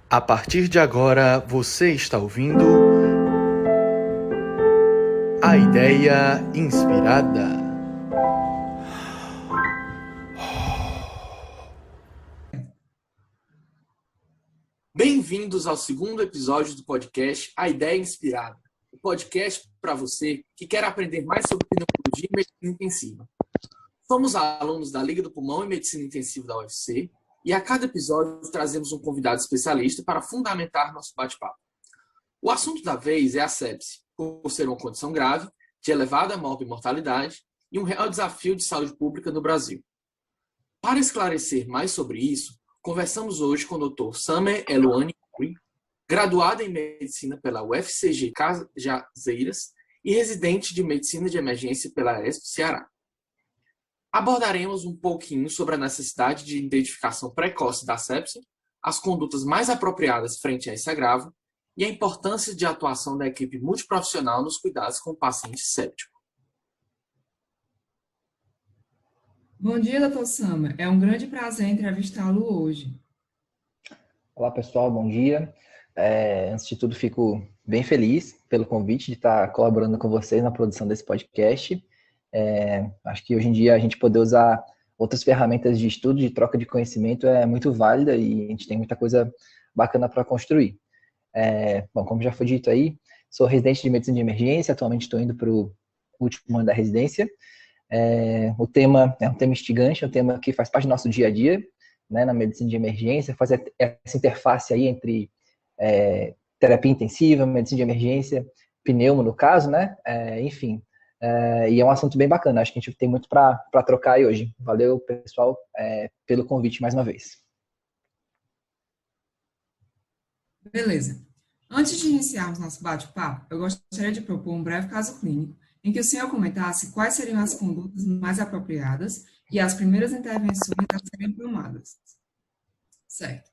A partir de agora, você está ouvindo a Ideia Inspirada. Bem-vindos ao segundo episódio do podcast A Ideia Inspirada, o podcast para você que quer aprender mais sobre pneumologia e medicina intensiva. Somos alunos da Liga do Pulmão e Medicina Intensiva da UFC e a cada episódio trazemos um convidado especialista para fundamentar nosso bate-papo. O assunto da vez é a sepse, por ser uma condição grave, de elevada morbimortalidade e um real desafio de saúde pública no Brasil. Para esclarecer mais sobre isso, conversamos hoje com o Dr. Samer Eluani Curi, graduado em Medicina pela UFCG Cajazeiras e residente de Medicina de Emergência pela ESP Ceará. Abordaremos um pouquinho sobre a necessidade de identificação precoce da sepse, as condutas mais apropriadas frente a esse agravo e a importância de atuação da equipe multiprofissional nos cuidados com o paciente séptico. Bom dia, Dr. Samer. É um grande prazer entrevistá-lo hoje. Olá, pessoal. Bom dia. Antes de tudo, fico bem feliz pelo convite de estar colaborando com vocês na produção desse podcast. Acho que hoje em dia a gente poder usar outras ferramentas de estudo, de troca de conhecimento é muito válida e a gente tem muita coisa bacana para construir. Bom, como já foi dito aí, sou residente de medicina de emergência, atualmente estou indo para o último ano da residência. O tema é um tema instigante, é um tema que faz parte do nosso dia a dia, né, na medicina de emergência, fazer essa interface aí entre terapia intensiva, medicina de emergência, pneumo no caso, né, enfim. E é um assunto bem bacana, acho que a gente tem muito para trocar aí hoje. Valeu, pessoal, pelo convite mais uma vez. Beleza. Antes de iniciarmos nosso bate-papo, eu gostaria de propor um breve caso clínico em que o senhor comentasse quais seriam as condutas mais apropriadas e as primeiras intervenções a serem tomadas. Certo.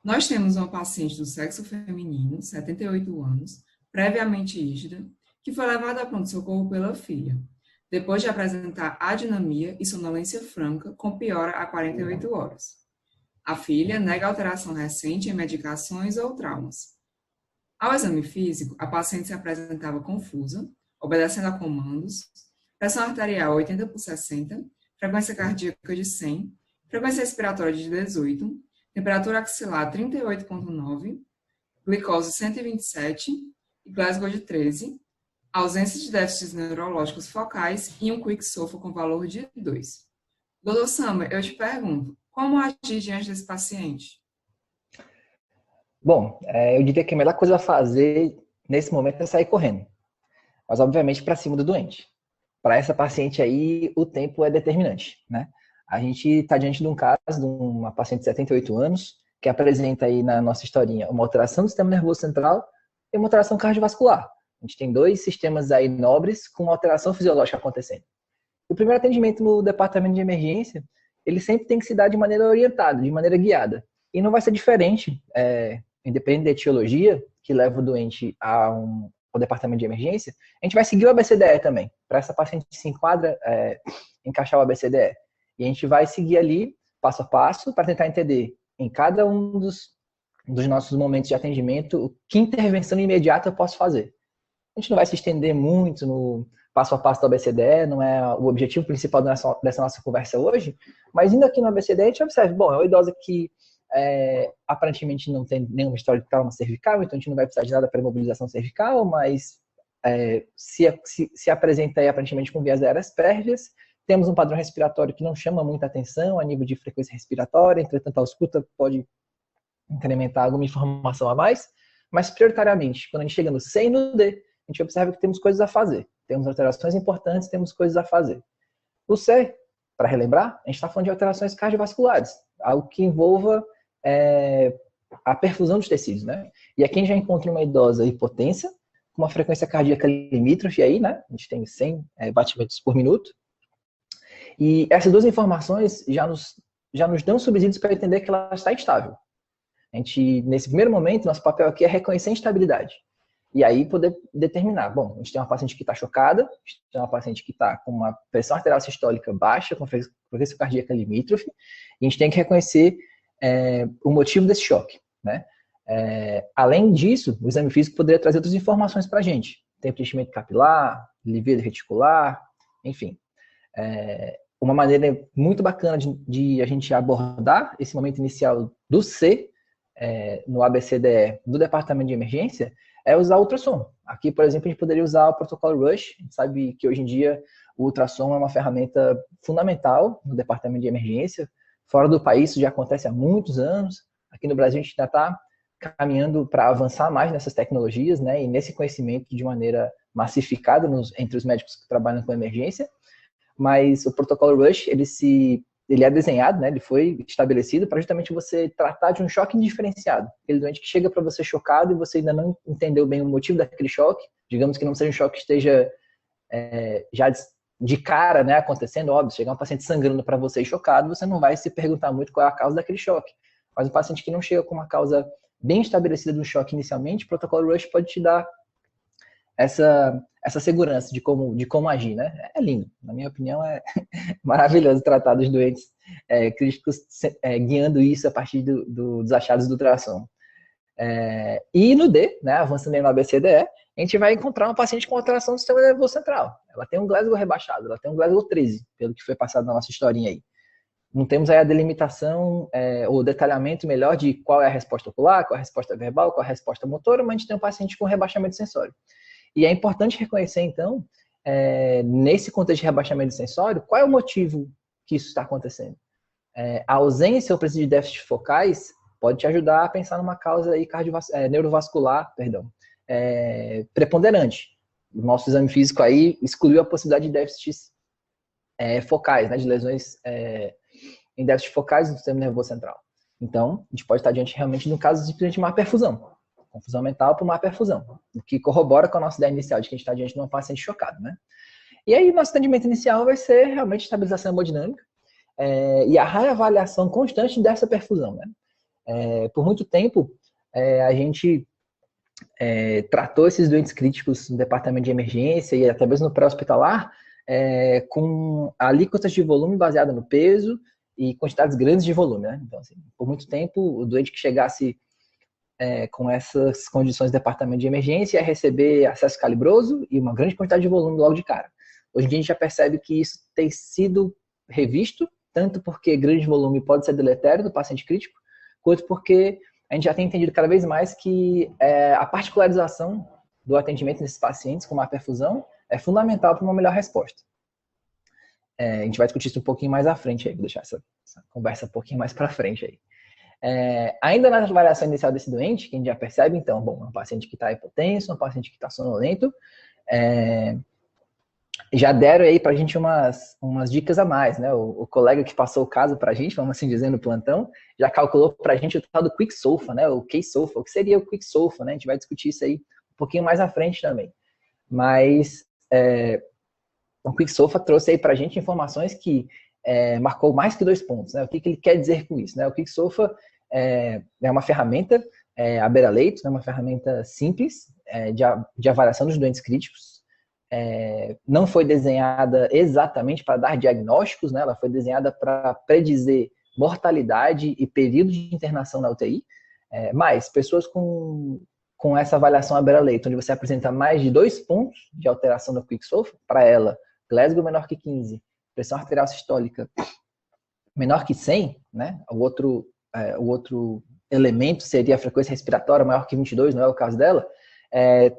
Nós temos uma paciente do sexo feminino, 78 anos, previamente rígida, que foi levada a pronto-socorro pela filha, depois de apresentar adinamia e sonolência franca com piora a 48 horas. A filha nega alteração recente em medicações ou traumas. Ao exame físico, a paciente se apresentava confusa, obedecendo a comandos, pressão arterial 80 por 60, frequência cardíaca de 100, frequência respiratória de 18, temperatura axilar 38,9, glicose 127 e Glasgow de 13, ausência de déficits neurológicos focais e um quick SOFA com valor de 2. Dr. Samer, eu te pergunto, como agir diante desse paciente? Bom, eu diria que a melhor coisa a fazer nesse momento é sair correndo, mas obviamente para cima do doente. Para essa paciente aí, o tempo é determinante, né? A gente está diante de um caso de uma paciente de 78 anos que apresenta aí na nossa historinha uma alteração do sistema nervoso central e uma alteração cardiovascular. A gente tem dois sistemas aí nobres com alteração fisiológica acontecendo. O primeiro atendimento no departamento de emergência, ele sempre tem que se dar de maneira orientada, de maneira guiada. E não vai ser diferente, independente da etiologia que leva o doente ao departamento de emergência, a gente vai seguir o ABCDE também. Para essa paciente que se enquadra, encaixar o ABCDE. E a gente vai seguir ali, passo a passo, para tentar entender em cada um dos nossos momentos de atendimento que intervenção imediata eu posso fazer. A gente não vai se estender muito no passo a passo do ABCDE, não é o objetivo principal dessa nossa conversa hoje, mas indo aqui no ABCDE, a gente observa, bom, é uma idosa que aparentemente não tem nenhuma história de trauma cervical, então a gente não vai precisar de nada para imobilização cervical, mas se apresenta aí aparentemente com vias aéreas pérvias. Temos um padrão respiratório que não chama muita atenção a nível de frequência respiratória, entretanto a ausculta pode incrementar alguma informação a mais, mas prioritariamente, quando a gente chega no C e no D, a gente observa que temos coisas a fazer. Temos alterações importantes, temos coisas a fazer. No C, para relembrar, a gente está falando de alterações cardiovasculares, algo que envolva a perfusão dos tecidos, né? E aqui a gente já encontra uma idosa hipotensa, com uma frequência cardíaca limítrofe aí, né? A gente tem 100 batimentos por minuto. E essas duas informações já nos dão subsídios para entender que ela está instável. A gente, nesse primeiro momento, nosso papel aqui é reconhecer a instabilidade. E aí poder determinar, bom, a gente tem uma paciente que está chocada, a gente tem uma paciente que está com uma pressão arterial sistólica baixa, com frequência cardíaca limítrofe, e a gente tem que reconhecer o motivo desse choque, né? Além disso, o exame físico poderia trazer outras informações para a gente. Tempo de enchimento capilar, livido reticular, enfim. Uma maneira muito bacana de a gente abordar esse momento inicial do C, no ABCDE do departamento de emergência, é usar o ultrassom. Aqui, por exemplo, a gente poderia usar o protocolo Rush. A gente sabe que hoje em dia o ultrassom é uma ferramenta fundamental no departamento de emergência. Fora do país isso já acontece há muitos anos. Aqui no Brasil a gente ainda está caminhando para avançar mais nessas tecnologias, né, e nesse conhecimento de maneira massificada entre os médicos que trabalham com emergência. Mas o protocolo Rush, ele é desenhado, né, ele foi estabelecido para justamente você tratar de um choque indiferenciado. Aquele doente que chega para você chocado e você ainda não entendeu bem o motivo daquele choque, digamos que não seja um choque que esteja já de cara, né, acontecendo, óbvio, chegar um paciente sangrando para você e chocado, você não vai se perguntar muito qual é a causa daquele choque. Mas um paciente que não chega com uma causa bem estabelecida do choque inicialmente, o protocolo Rush pode te dar essa segurança de como agir, né? É lindo. Na minha opinião, é maravilhoso tratar dos doentes críticos, guiando isso a partir dos achados do ultrassom. E no D, né, avançando aí no ABCDE, a gente vai encontrar uma paciente com alteração do sistema nervoso central. Ela tem um Glasgow rebaixado, ela tem um Glasgow 13, pelo que foi passado na nossa historinha aí. Não temos aí a delimitação ou detalhamento melhor de qual é a resposta ocular, qual é a resposta verbal, qual é a resposta motora, mas a gente tem um paciente com rebaixamento sensório. E é importante reconhecer, então, nesse contexto de rebaixamento sensório, qual é o motivo que isso está acontecendo. A ausência ou presença de déficits focais pode te ajudar a pensar numa causa aí neurovascular, preponderante. O nosso exame físico aí excluiu a possibilidade de déficits focais, né, de lesões em déficits focais do sistema nervoso central. Então, a gente pode estar diante realmente de um caso simplesmente de má perfusão. Confusão mental por má perfusão, o que corrobora com a nossa ideia inicial de que a gente está diante de um paciente chocado, né? E aí, nosso atendimento inicial vai ser realmente estabilização hemodinâmica e a reavaliação constante dessa perfusão, né? Por muito tempo, a gente tratou esses doentes críticos no departamento de emergência e até mesmo no pré-hospitalar com alíquotas de volume baseada no peso e quantidades grandes de volume, né? Então, assim, por muito tempo, o doente que chegasse com essas condições do departamento de emergência, receber acesso calibroso e uma grande quantidade de volume logo de cara. Hoje em dia a gente já percebe que isso tem sido revisto, tanto porque grande volume pode ser deletério do paciente crítico, quanto porque a gente já tem entendido cada vez mais que a particularização do atendimento desses pacientes com má perfusão é fundamental para uma melhor resposta. A gente vai discutir isso um pouquinho mais à frente aí, vou deixar essa conversa um pouquinho mais para frente aí. Ainda na avaliação inicial desse doente, que a gente já percebe, então, bom, é um paciente que está hipotenso, um paciente que está sonolento, já deram aí para a gente umas dicas a mais, né? O colega que passou o caso para a gente, vamos assim dizer, no plantão, já calculou para a gente o tal do Quick SOFA, né? O K-SOFA, o que seria o Quick SOFA, né? A gente vai discutir isso aí um pouquinho mais à frente também. Mas o Quick SOFA trouxe aí para a gente informações que marcou mais que 2 pontos, né? O que ele quer dizer com isso, né? O Quick SOFA é uma ferramenta à beira-leito, né? Uma ferramenta simples de avaliação dos doentes críticos. Não foi desenhada exatamente para dar diagnósticos, né? Ela foi desenhada para predizer mortalidade e período de internação na UTI, mas pessoas com essa avaliação à beira-leito, onde você apresenta mais de 2 pontos de alteração do Quick SOFA, para ela, Glasgow menor que 15, pressão arterial sistólica menor que 100, né? O outro elemento seria a frequência respiratória maior que 22, não é o caso dela,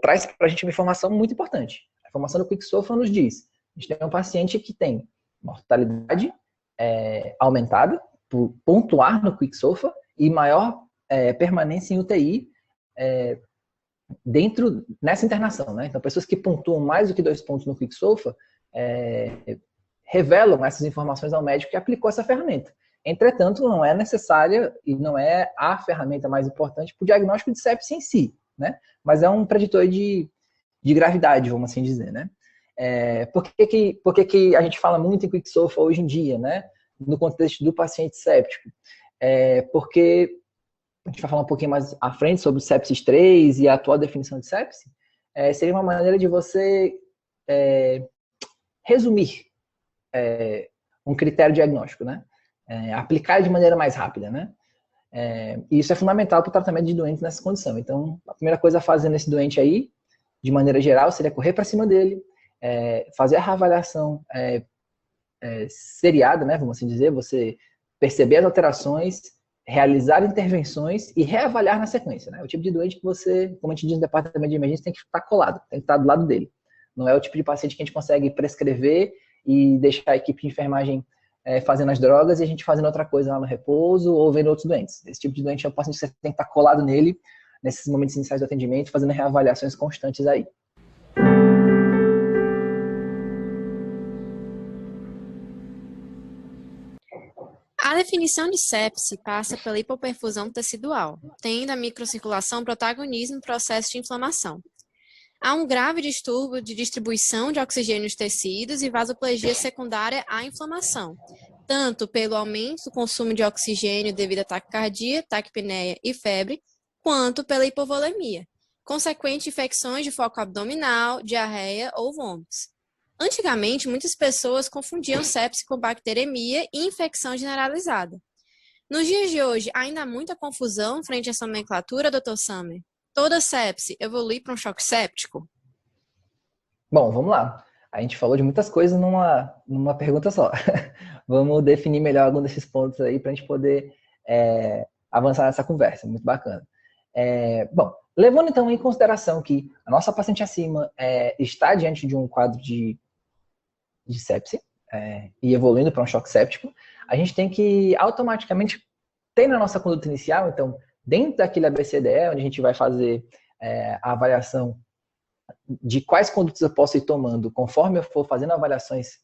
traz para a gente uma informação muito importante. A informação do Quick SOFA nos diz, a gente tem um paciente que tem mortalidade aumentada por pontuar no Quick SOFA e maior permanência em UTI nessa internação, né? Então, pessoas que pontuam mais do que 2 pontos no Quick SOFA revelam essas informações ao médico que aplicou essa ferramenta. Entretanto, não é necessária e não é a ferramenta mais importante para o diagnóstico de sepsis em si, né? Mas é um preditor de gravidade, vamos assim dizer, né? Por que a gente fala muito em Quick SOFA hoje em dia, né? No contexto do paciente séptico? Porque a gente vai falar um pouquinho mais à frente sobre o sepsis 3 e a atual definição de sepsis. Seria uma maneira de você resumir um critério diagnóstico, né? Aplicar de maneira mais rápida, né? E isso é fundamental para o tratamento de doentes nessa condição. Então, a primeira coisa a fazer nesse doente aí, de maneira geral, seria correr para cima dele, fazer a reavaliação seriada, né, vamos assim dizer, você perceber as alterações, realizar intervenções e reavaliar na sequência, né? O tipo de doente que você, como a gente diz no departamento de emergência, tem que estar colado, tem que estar do lado dele. Não é o tipo de paciente que a gente consegue prescrever e deixar a equipe de enfermagem fazendo as drogas e a gente fazendo outra coisa lá no repouso ou vendo outros doentes. Esse tipo de doente é o paciente que você tem que estar colado nele nesses momentos iniciais do atendimento, fazendo reavaliações constantes aí. A definição de sepse passa pela hipoperfusão tecidual, tendo a microcirculação protagonismo no processo de inflamação. Há um grave distúrbio de distribuição de oxigênio nos tecidos e vasoplegia secundária à inflamação, tanto pelo aumento do consumo de oxigênio devido à taquicardia, taquipneia e febre, quanto pela hipovolemia, consequente infecções de foco abdominal, diarreia ou vômitos. Antigamente, muitas pessoas confundiam sepse com bacteremia e infecção generalizada. Nos dias de hoje, ainda há muita confusão frente a essa nomenclatura, Dr. Summer. Toda sepse evolui para um choque séptico? Bom, vamos lá. A gente falou de muitas coisas numa pergunta só. Vamos definir melhor algum desses pontos aí para a gente poder avançar nessa conversa. Muito bacana. Bom, levando então em consideração que a nossa paciente acima está diante de um quadro de sepse e evoluindo para um choque séptico, a gente tem que automaticamente ter na nossa conduta inicial, então, dentro daquele ABCDE, onde a gente vai fazer a avaliação de quais condutas eu posso ir tomando conforme eu for fazendo avaliações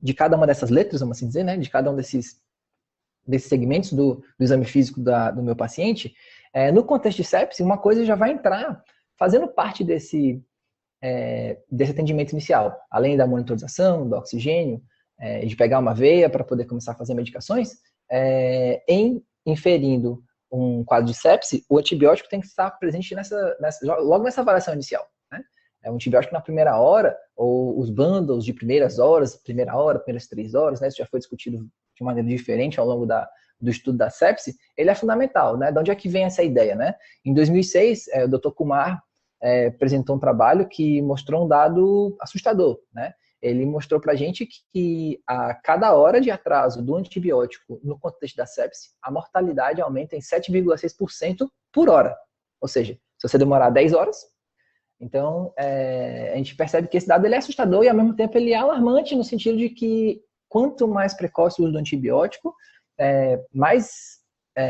de cada uma dessas letras, vamos assim dizer, né, de cada um desses segmentos do exame físico do meu paciente, no contexto de sepse, uma coisa já vai entrar fazendo parte desse atendimento inicial, além da monitorização, do oxigênio, de pegar uma veia para poder começar a fazer medicações, em inferindo um quadro de sepse, o antibiótico tem que estar presente logo nessa avaliação inicial, né? Um antibiótico na primeira hora, ou os bundles de primeiras horas, primeira hora, primeiras 3 horas, né? Isso já foi discutido de maneira diferente ao longo do estudo da sepse, ele é fundamental, né? De onde é que vem essa ideia, né? Em 2006, o Dr. Kumar apresentou um trabalho que mostrou um dado assustador, né? Ele mostrou para a gente que a cada hora de atraso do antibiótico no contexto da sepse, a mortalidade aumenta em 7,6% por hora. Ou seja, se você demorar 10 horas, então a gente percebe que esse dado ele é assustador e ao mesmo tempo ele é alarmante no sentido de que quanto mais precoce o uso do antibiótico,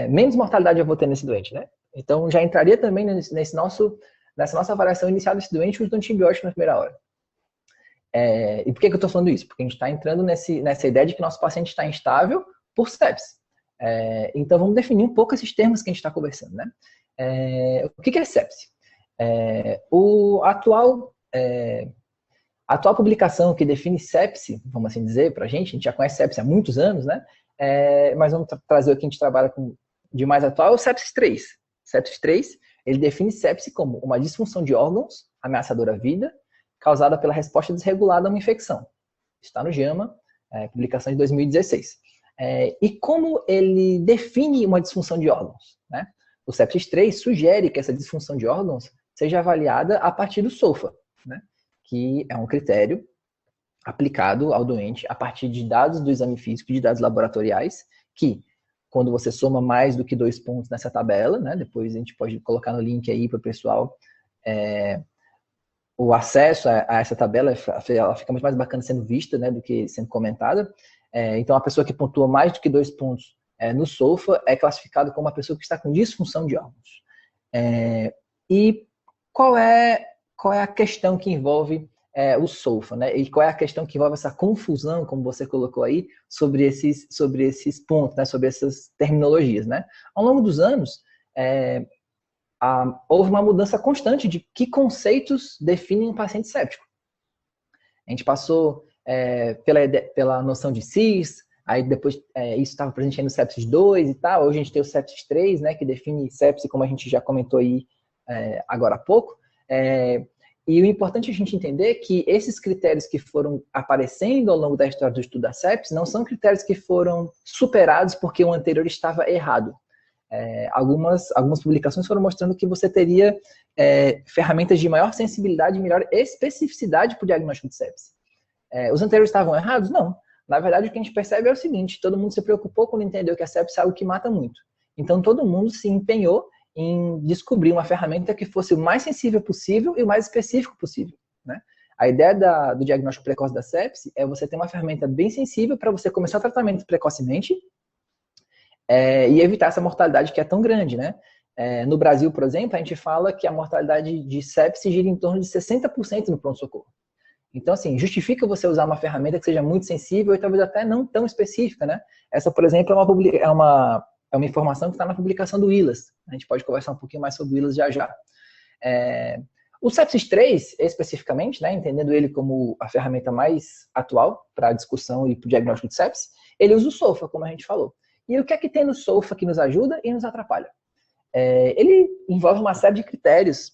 menos mortalidade eu vou ter nesse doente, né? Então já entraria também nessa nossa avaliação inicial desse doente o uso do antibiótico na primeira hora. E por que eu estou falando isso? Porque a gente está entrando nessa ideia de que nosso paciente está instável por sepse. Então vamos definir um pouco esses termos que a gente está conversando, né? O que é sepse? A atual publicação que define sepse, vamos assim dizer, para a gente já conhece sepse há muitos anos, né? Mas vamos trazer o que a gente trabalha com de mais atual, é o sepsis 3. Sepsis 3, ele define sepse como uma disfunção de órgãos ameaçadora à vida, causada pela resposta desregulada a uma infecção. Está no JAMA, publicação de 2016. E como ele define uma disfunção de órgãos, né? O sepsis 3 sugere que essa disfunção de órgãos seja avaliada a partir do SOFA, né? Que é um critério aplicado ao doente a partir de dados do exame físico, de dados laboratoriais, que quando você soma mais do que 2 pontos nessa tabela, né? Depois a gente pode colocar no link aí para o pessoal o acesso a essa tabela, ela fica muito mais bacana sendo vista, né, do que sendo comentada. Então, a pessoa que pontua mais do que 2 pontos no SOFA é classificado como uma pessoa que está com disfunção de órgãos. E qual é a questão que envolve o SOFA, né? E qual é a questão que envolve essa confusão, como você colocou aí, sobre esses pontos, né, sobre essas terminologias, né? Ao longo dos anos, houve uma mudança constante de que conceitos definem um paciente séptico. A gente passou pela noção de CIS, aí depois isso estava presente aí no sepsis 2 e tal, hoje a gente tem o sepsis 3, né, que define sepse, como a gente já comentou aí agora há pouco, E o importante é a gente entender que esses critérios que foram aparecendo ao longo da história do estudo da sepsis não são critérios que foram superados porque o anterior estava errado. Algumas publicações foram mostrando que você teria ferramentas de maior sensibilidade e melhor especificidade para o diagnóstico de sepsis. Os anteriores estavam errados? Não. Na verdade, o que a gente percebe é o seguinte: todo mundo se preocupou quando entendeu que a sepsis é algo que mata muito. Então, todo mundo se empenhou em descobrir uma ferramenta que fosse o mais sensível possível e o mais específico possível, né? A ideia do diagnóstico precoce da sepsis é você ter uma ferramenta bem sensível para você começar o tratamento precocemente e evitar essa mortalidade que é tão grande, né? No Brasil, por exemplo, a gente fala que a mortalidade de sepsis gira em torno de 60% no pronto-socorro. Então, assim, justifica você usar uma ferramenta que seja muito sensível e talvez até não tão específica, né? Essa, por exemplo, é uma informação que está na publicação do ILAS. A gente pode conversar um pouquinho mais sobre o ILAS já já. O Sepsis 3, especificamente, né, entendendo ele como a ferramenta mais atual para a discussão e para o diagnóstico de sepsis, ele usa o SOFA, como a gente falou. E o que é que tem no SOFA que nos ajuda e nos atrapalha? Ele envolve uma série de critérios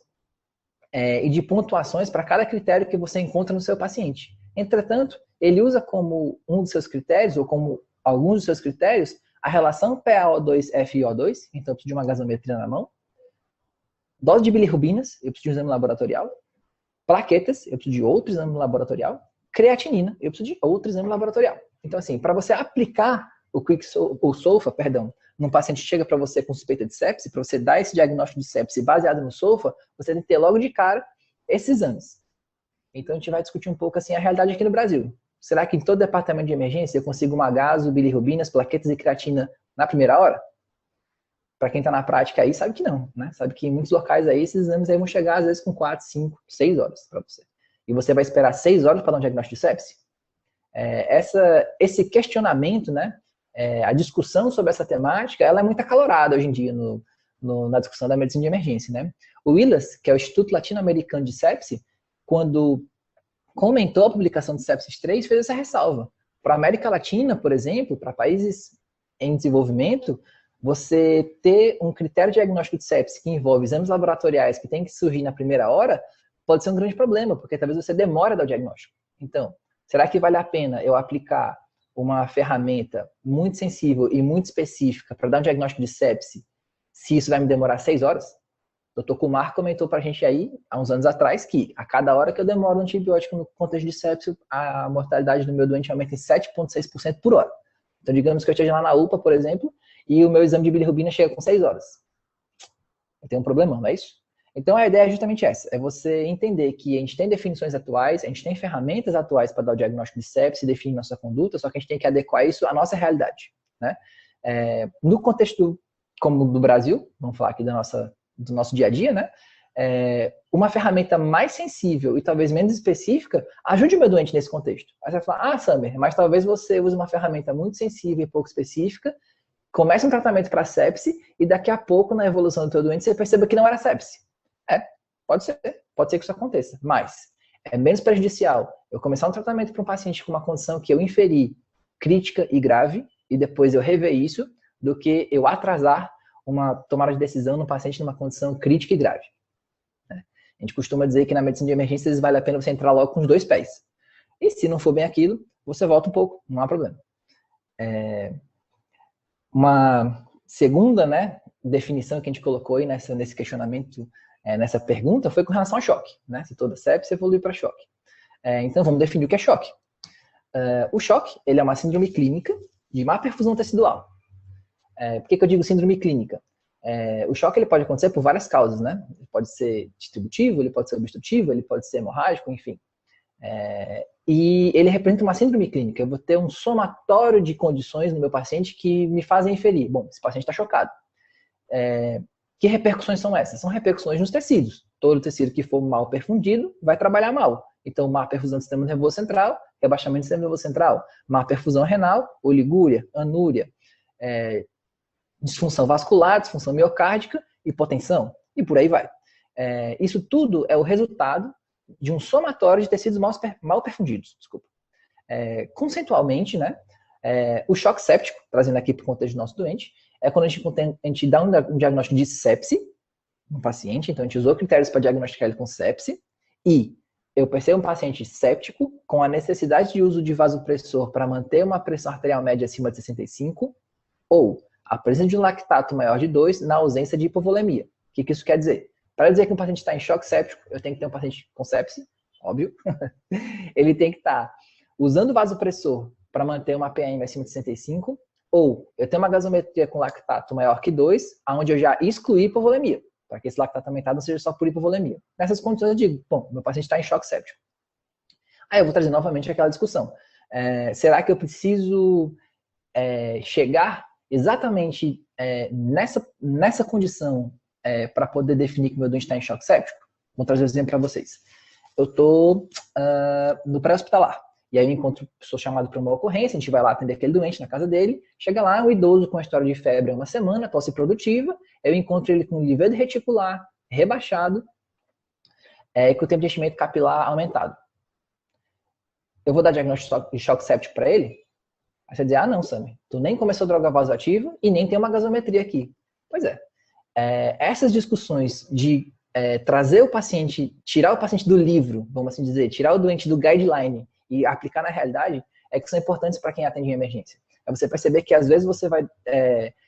e de pontuações para cada critério que você encontra no seu paciente. Entretanto, ele usa como um dos seus critérios, ou como alguns dos seus critérios, a relação PaO2-FiO2, então eu preciso de uma gasometria na mão, dose de bilirrubinas, eu preciso de um exame laboratorial, plaquetas, eu preciso de outro exame laboratorial, creatinina, eu preciso de outro exame laboratorial. Então, assim, para você aplicar o SOFA, num paciente que chega para você com suspeita de sepsis, para você dar esse diagnóstico de sepsis baseado no SOFA, você tem que ter logo de cara esses exames. Então, a gente vai discutir um pouco assim a realidade aqui no Brasil. Será que em todo departamento de emergência eu consigo uma gaso, bilirrubinas, plaquetas e creatina na primeira hora? Para quem está na prática aí, sabe que não, né? Sabe que em muitos locais aí, esses exames aí vão chegar às vezes com 4, 5, 6 horas para você. E você vai esperar 6 horas para dar um diagnóstico de sepsis? Esse questionamento, né? A discussão sobre essa temática, ela é muito acalorada hoje em dia na discussão da medicina de emergência, né? O ILAS, que é o Instituto Latino-Americano de Sepsis, quando comentou a publicação de Sepsis 3, fez essa ressalva. Para a América Latina, por exemplo, para países em desenvolvimento, você ter um critério diagnóstico de sepsis que envolve exames laboratoriais que tem que surgir na primeira hora, pode ser um grande problema, porque talvez você demore a dar o diagnóstico. Então, será que vale a pena eu aplicar uma ferramenta muito sensível e muito específica para dar um diagnóstico de sepsis, se isso vai me demorar 6 horas? O Dr. Kumar comentou para a gente aí, há uns anos atrás, que a cada hora que eu demoro um antibiótico no contexto de sepsis, a mortalidade do meu doente aumenta em 7,6% por hora. Então, digamos que eu esteja lá na UPA, por exemplo, e o meu exame de bilirrubina chega com 6 horas. Eu tenho um problemão, não é isso? Então, a ideia é justamente essa, é você entender que a gente tem definições atuais, a gente tem ferramentas atuais para dar o diagnóstico de sepsis e definir nossa conduta, só que a gente tem que adequar isso à nossa realidade, né? No contexto como do Brasil, vamos falar aqui do nosso dia a dia, né? Uma ferramenta mais sensível e talvez menos específica ajude o meu doente nesse contexto. Aí você vai falar, Samer, mas talvez você use uma ferramenta muito sensível e pouco específica, comece um tratamento para sepse e daqui a pouco, na evolução do teu doente, você perceba que não era sepse. Pode ser que isso aconteça, mas é menos prejudicial eu começar um tratamento para um paciente com uma condição que eu inferi crítica e grave e depois eu rever isso, do que eu atrasar uma tomada de decisão no paciente numa condição crítica e grave. A gente costuma dizer que na medicina de emergências vale a pena você entrar logo com os 2 pés. E se não for bem aquilo, você volta um pouco, não há problema. Uma segunda, né, definição que a gente colocou aí nesse questionamento, nessa pergunta, foi com relação ao choque, né? Se toda sepsis evolui para choque. Então, vamos definir o que é choque. O choque, ele é uma síndrome clínica de má perfusão tecidual. Por que eu digo síndrome clínica? O choque ele pode acontecer por várias causas, né? Ele pode ser distributivo, ele pode ser obstrutivo, ele pode ser hemorrágico, enfim. E ele representa uma síndrome clínica. Eu vou ter um somatório de condições no meu paciente que me fazem inferir. Bom, esse paciente está chocado. Que repercussões são essas? São repercussões nos tecidos. Todo tecido que for mal perfundido vai trabalhar mal. Então, má perfusão do sistema nervoso central, rebaixamento do sistema nervoso central, má perfusão renal, oligúria, anúria, disfunção vascular, disfunção miocárdica, hipotensão, e por aí vai. Isso tudo é o resultado de um somatório de tecidos mal perfundidos. Desculpa. Conceitualmente, né, o choque séptico, trazendo aqui para o contexto do nosso doente, é quando a gente dá um diagnóstico de sepse no paciente, então a gente usou critérios para diagnosticar ele com sepse, e eu percebo um paciente séptico com a necessidade de uso de vasopressor para manter uma pressão arterial média acima de 65, ou a presença de um lactato maior de 2 na ausência de hipovolemia. O que isso quer dizer? Para dizer que um paciente está em choque séptico, eu tenho que ter um paciente com sepse, óbvio. Ele tem que estar usando vasopressor para manter uma PM acima de 65, ou eu tenho uma gasometria com lactato maior que 2, onde eu já excluí hipovolemia, para que esse lactato aumentado não seja só por hipovolemia. Nessas condições eu digo, bom, meu paciente está em choque séptico. Aí eu vou trazer novamente aquela discussão. Será que eu preciso chegar exatamente nessa condição para poder definir que o meu doente está em choque séptico? Vou trazer um exemplo para vocês. Eu estou no pré-hospitalar, e aí eu encontro, sou chamado para uma ocorrência, a gente vai lá atender aquele doente na casa dele, chega lá, um idoso com a história de febre há uma semana, tosse produtiva, eu encontro ele com nível reticular rebaixado, com o tempo de enchimento capilar aumentado. Eu vou dar diagnóstico de choque séptico para ele? Aí você diz, não, Sammy, tu nem começou droga vasoativa e nem tem uma gasometria aqui. Pois é. Essas discussões de trazer o paciente, tirar o paciente do livro, vamos assim dizer, tirar o doente do guideline e aplicar na realidade, que são importantes para quem atende em emergência. É você perceber que às vezes você vai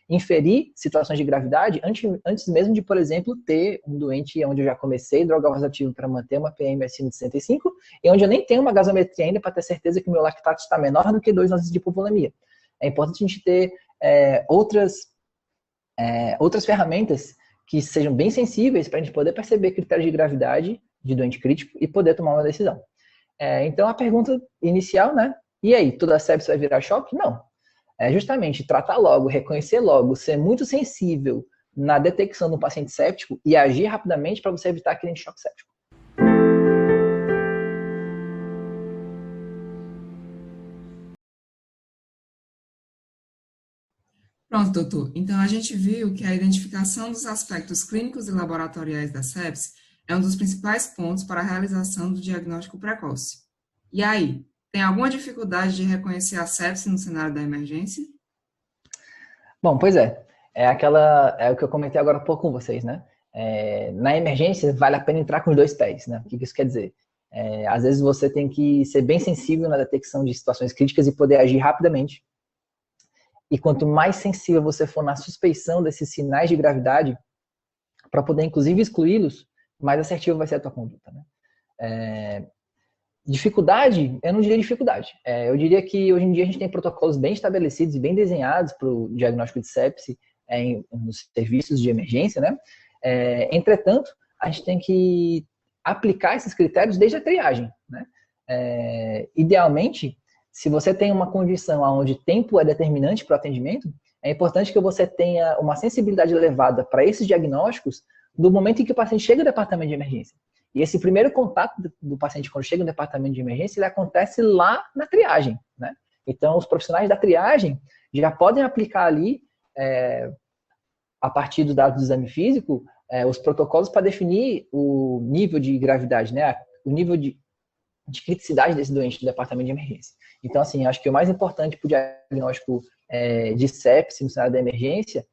inferir situações de gravidade antes mesmo de, por exemplo, ter um doente onde eu já comecei droga vasoativa para manter uma PM acima de 65 e onde eu nem tenho uma gasometria ainda para ter certeza que o meu lactato está menor do que 2 na de hipovolemia. É importante a gente ter outras ferramentas que sejam bem sensíveis para a gente poder perceber critérios de gravidade de doente crítico e poder tomar uma decisão. Então, a pergunta inicial, né? E aí, toda sepse vai virar choque? Não. É justamente tratar logo, reconhecer logo, ser muito sensível na detecção do paciente séptico e agir rapidamente para você evitar aquele choque séptico. Pronto, doutor. Então, a gente viu que a identificação dos aspectos clínicos e laboratoriais da sepse é um dos principais pontos para a realização do diagnóstico precoce. E aí, tem alguma dificuldade de reconhecer a sepse no cenário da emergência? Bom, pois é. É o que eu comentei agora há pouco com vocês, né? Na emergência, vale a pena entrar com os 2 pés, né? O que isso quer dizer? Às vezes você tem que ser bem sensível na detecção de situações críticas e poder agir rapidamente. E quanto mais sensível você for na suspeição desses sinais de gravidade, para poder inclusive excluí-los, mais assertiva vai ser a tua conduta, né? Dificuldade, eu não diria dificuldade. Eu diria que hoje em dia a gente tem protocolos bem estabelecidos e bem desenhados para o diagnóstico de sepse nos serviços de emergência, né? Entretanto, a gente tem que aplicar esses critérios desde a triagem, né? Idealmente, se você tem uma condição onde tempo é determinante para o atendimento, é importante que você tenha uma sensibilidade elevada para esses diagnósticos do momento em que o paciente chega ao departamento de emergência. E esse primeiro contato do paciente quando chega no departamento de emergência, ele acontece lá na triagem, né? Então, os profissionais da triagem já podem aplicar ali, a partir dos dados do exame físico, os protocolos para definir o nível de gravidade, né? O nível de criticidade desse doente do departamento de emergência. Então, assim, acho que o mais importante para o diagnóstico de sepse no cenário da emergência,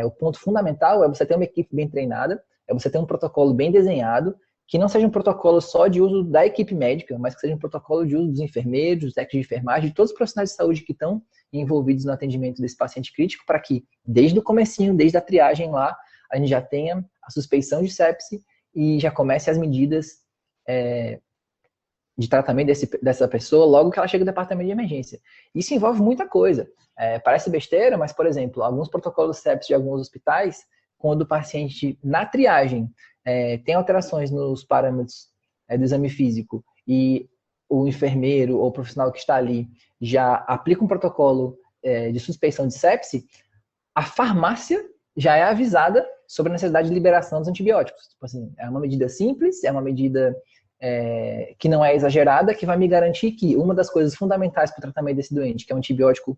o ponto fundamental é você ter uma equipe bem treinada, é você ter um protocolo bem desenhado, que não seja um protocolo só de uso da equipe médica, mas que seja um protocolo de uso dos enfermeiros, dos técnicos de enfermagem, de todos os profissionais de saúde que estão envolvidos no atendimento desse paciente crítico, para que, desde o comecinho, desde a triagem lá, a gente já tenha a suspeição de sepse e já comece as medidas de tratamento dessa pessoa logo que ela chega no departamento de emergência. Isso envolve muita coisa. Parece besteira, mas, por exemplo, alguns protocolos sepse de alguns hospitais, quando o paciente, na triagem, tem alterações nos parâmetros do exame físico e o enfermeiro ou o profissional que está ali já aplica um protocolo de suspeição de sepse, a farmácia já é avisada sobre a necessidade de liberação dos antibióticos. Tipo assim, é uma medida simples, é uma medida que não é exagerada, que vai me garantir que uma das coisas fundamentais para o tratamento desse doente, que é um antibiótico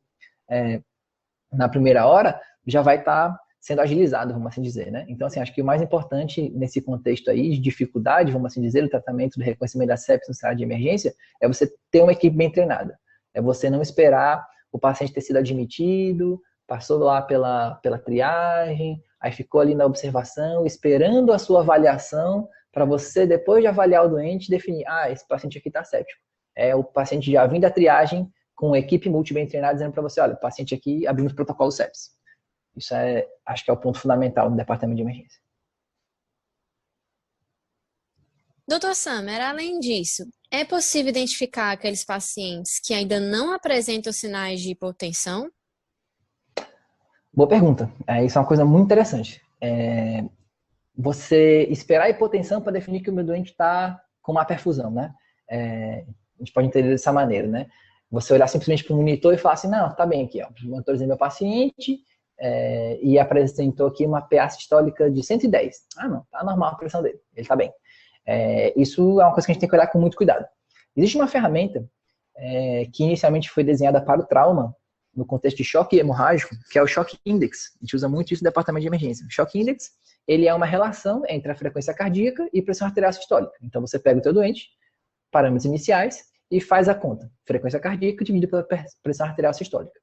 na primeira hora, já vai estar sendo agilizado, vamos assim dizer, né? Então, assim, acho que o mais importante nesse contexto aí de dificuldade, vamos assim dizer, do tratamento do reconhecimento da sepse no cenário de emergência, é você ter uma equipe bem treinada. É você não esperar o paciente ter sido admitido, passou lá pela triagem, aí ficou ali na observação, esperando a sua avaliação para você, depois de avaliar o doente, definir, esse paciente aqui está séptico. O paciente já vindo da triagem com uma equipe multi bem treinada, dizendo para você, olha, o paciente aqui abrimos protocolo sepsis. Isso acho que é o ponto fundamental no departamento de emergência. Doutor Samer, além disso, é possível identificar aqueles pacientes que ainda não apresentam sinais de hipotensão? Boa pergunta. Isso é uma coisa muito interessante. Você esperar a hipotensão para definir que o meu doente está com má perfusão, né? A gente pode entender dessa maneira, né? Você olhar simplesmente para o monitor e falar assim, não, tá bem aqui, ó, monitorizei meu paciente e apresentou aqui uma PA sistólica de 110. Não, tá normal a pressão dele, ele tá bem. Isso é uma coisa que a gente tem que olhar com muito cuidado. Existe uma ferramenta que inicialmente foi desenhada para o trauma, no contexto de choque hemorrágico, que é o Shock Index. A gente usa muito isso no departamento de emergência. O Shock Index, ele é uma relação entre a frequência cardíaca e pressão arterial sistólica. Então, você pega o teu doente, parâmetros iniciais, e faz a conta. Frequência cardíaca dividida pela pressão arterial sistólica.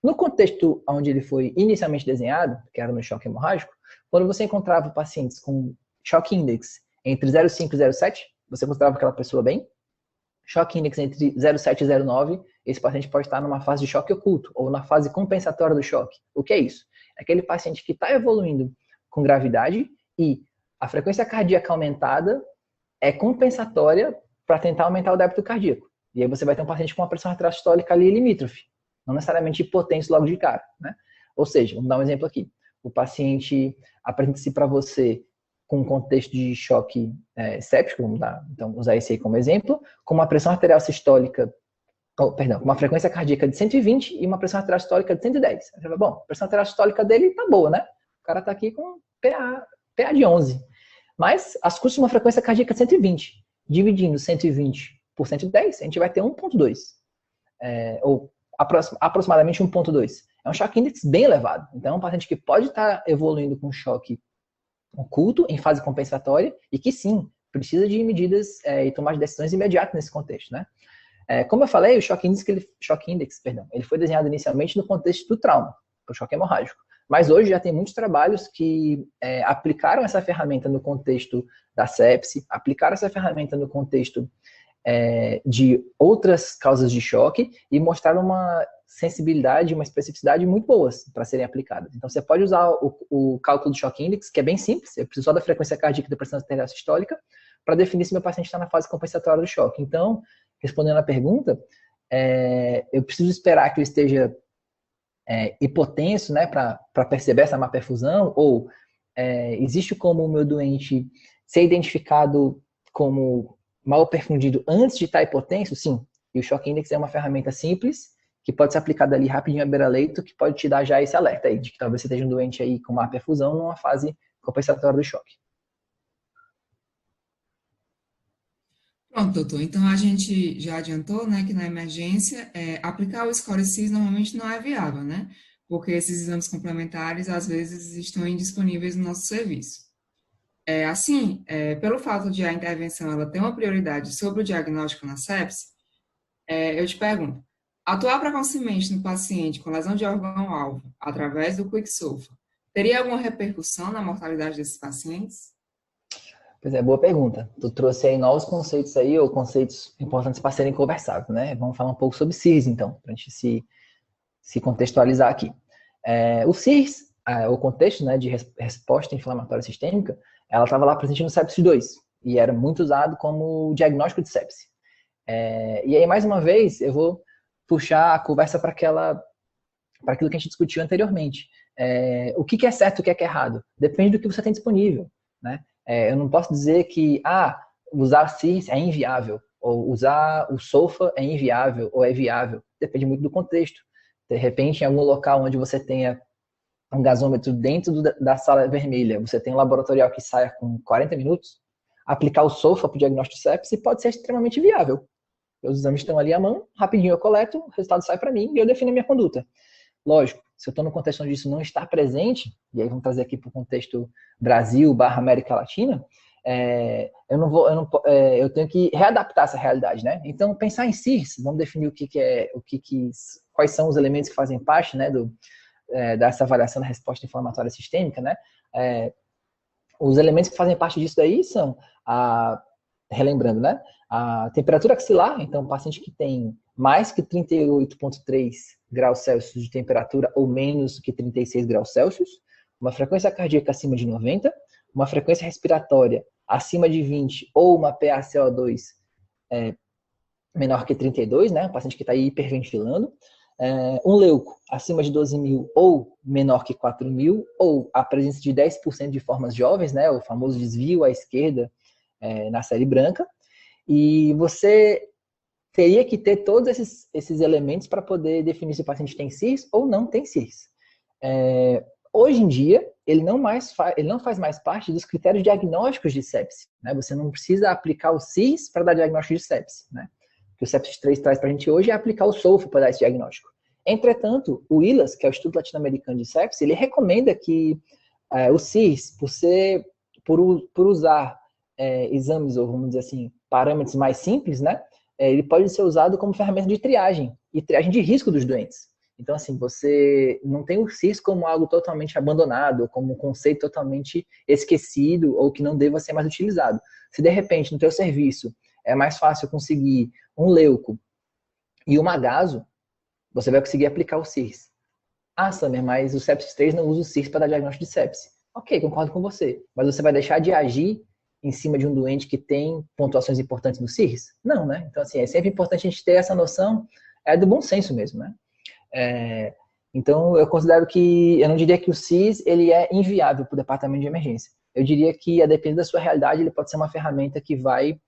No contexto onde ele foi inicialmente desenhado, que era no choque hemorrágico, quando você encontrava pacientes com Shock Index entre 0,5 e 0,7, você considerava aquela pessoa bem. Shock Index entre 0,7 e 0,9, esse paciente pode estar numa fase de choque oculto, ou na fase compensatória do choque. O que é isso? É aquele paciente que está evoluindo com gravidade e a frequência cardíaca aumentada é compensatória para tentar aumentar o débito cardíaco. E aí você vai ter um paciente com uma pressão arterial sistólica ali limítrofe, não necessariamente hipotenso logo de cara, né? Ou seja, vamos dar um exemplo aqui. O paciente apresenta-se para você com um contexto de choque séptico, vamos então usar esse aí como exemplo, com uma pressão arterial sistólica, com uma frequência cardíaca de 120 e uma pressão arterial sistólica de 110. Você fala, bom, a pressão arterial sistólica dele tá boa, né? O cara tá aqui com PA de 11. Mas as custas de uma frequência cardíaca de 120, dividindo 120 por 110, a gente vai ter 1,2. Ou aproximadamente 1,2. É um choque index bem elevado. Então, é um paciente que pode estar evoluindo com choque oculto, em fase compensatória, e que sim, precisa de medidas e tomar decisões imediatas nesse contexto, né? Como eu falei, o choque index, ele foi desenhado inicialmente no contexto do trauma, o choque hemorrágico. Mas hoje já tem muitos trabalhos que aplicaram essa ferramenta no contexto da sepse, aplicaram essa ferramenta no contexto de outras causas de choque e mostraram uma sensibilidade, uma especificidade muito boas para serem aplicadas. Então, você pode usar o cálculo do choque index, que é bem simples, eu preciso só da frequência cardíaca e da pressão arterial sistólica, para definir se meu paciente está na fase compensatória do choque. Então, respondendo à pergunta, eu preciso esperar que ele esteja hipotenso, né, para perceber essa má perfusão, ou existe como o meu doente ser identificado como mal perfundido antes de estar hipotenso? Sim. E o Shock Index é uma ferramenta simples, que pode ser aplicada ali rapidinho à beira-leito, que pode te dar já esse alerta aí, de que talvez você esteja um doente aí com má perfusão numa fase compensatória do choque. Pronto, doutor. Então, a gente já adiantou, né, que na emergência, aplicar o Score-CIS normalmente não é viável, né? Porque esses exames complementares, às vezes, estão indisponíveis no nosso serviço. Assim, pelo fato de a intervenção ela ter uma prioridade sobre o diagnóstico na sepse, eu te pergunto, atuar precocemente no paciente com lesão de órgão-alvo através do Quick-Sulfa teria alguma repercussão na mortalidade desses pacientes? Pois é, boa pergunta. Tu trouxe aí novos conceitos aí, ou conceitos importantes para serem conversados, né? Vamos falar um pouco sobre CIRS, então, para a gente se contextualizar aqui. O CIRS, o contexto, né, de resposta inflamatória sistêmica, ela estava lá presente no sepsis 2 e era muito usado como diagnóstico de sepse. E aí, mais uma vez, eu vou puxar a conversa para aquilo que a gente discutiu anteriormente. O que é certo e o que é errado? Depende do que você tem disponível, né? Eu não posso dizer que usar CIRS é inviável, ou usar o SOFA é inviável ou é viável. Depende muito do contexto. De repente, em algum local onde você tenha um gasômetro dentro da sala vermelha, você tem um laboratorial que saia com 40 minutos, aplicar o SOFA para o diagnóstico de sepse pode ser extremamente viável. Os exames estão ali à mão, rapidinho eu coleto, o resultado sai para mim e eu defino a minha conduta. Lógico, se eu estou no contexto onde isso não está presente, e aí vamos trazer aqui para o contexto Brasil/América Latina, eu tenho que readaptar essa realidade, né? Então, pensar em CIRS, vamos definir quais são os elementos que fazem parte, né, dessa avaliação da resposta inflamatória sistêmica, né? Os elementos que fazem parte disso daí são, relembrando, né? A temperatura axilar, então, paciente que tem mais que 38,3 graus Celsius de temperatura ou menos que 36 graus Celsius, uma frequência cardíaca acima de 90, uma frequência respiratória acima de 20 ou uma PaCO2 menor que 32, né? Um paciente que está aí hiperventilando, um leuco acima de 12.000 ou menor que 4.000, ou a presença de 10% de formas jovens, né? O famoso desvio à esquerda na série branca. E você teria que ter todos esses elementos para poder definir se o paciente tem CIRS ou não tem CIRS. Hoje em dia, ele não faz mais parte dos critérios diagnósticos de sepse, né? Você não precisa aplicar o CIRS para dar diagnóstico de sepse, né? O que o SEPSIS 3 traz para a gente hoje é aplicar o SOFA para dar esse diagnóstico. Entretanto, o ILAS, que é o Instituto Latino-Americano de Sepse, ele recomenda que o CIRS, por usar exames, ou vamos dizer assim, parâmetros mais simples, né? Ele pode ser usado como ferramenta de triagem, e triagem de risco dos doentes. Então, assim, você não tem o CIRS como algo totalmente abandonado, ou como um conceito totalmente esquecido, ou que não deva ser mais utilizado. Se, de repente, no teu serviço é mais fácil conseguir um leuco e uma gaso, você vai conseguir aplicar o CIRS. Ah, Samer, mas o SEPSIS 3 não usa o CIRS para dar diagnóstico de sepse. Ok, concordo com você. Mas você vai deixar de agir em cima de um doente que tem pontuações importantes no CIRS? Não, né? Então, assim, é sempre importante a gente ter essa noção do bom senso mesmo, né? Então, eu considero que, eu não diria que o CIRS, ele é inviável para o departamento de emergência. Eu diria que, a depender da sua realidade, ele pode ser uma ferramenta que vai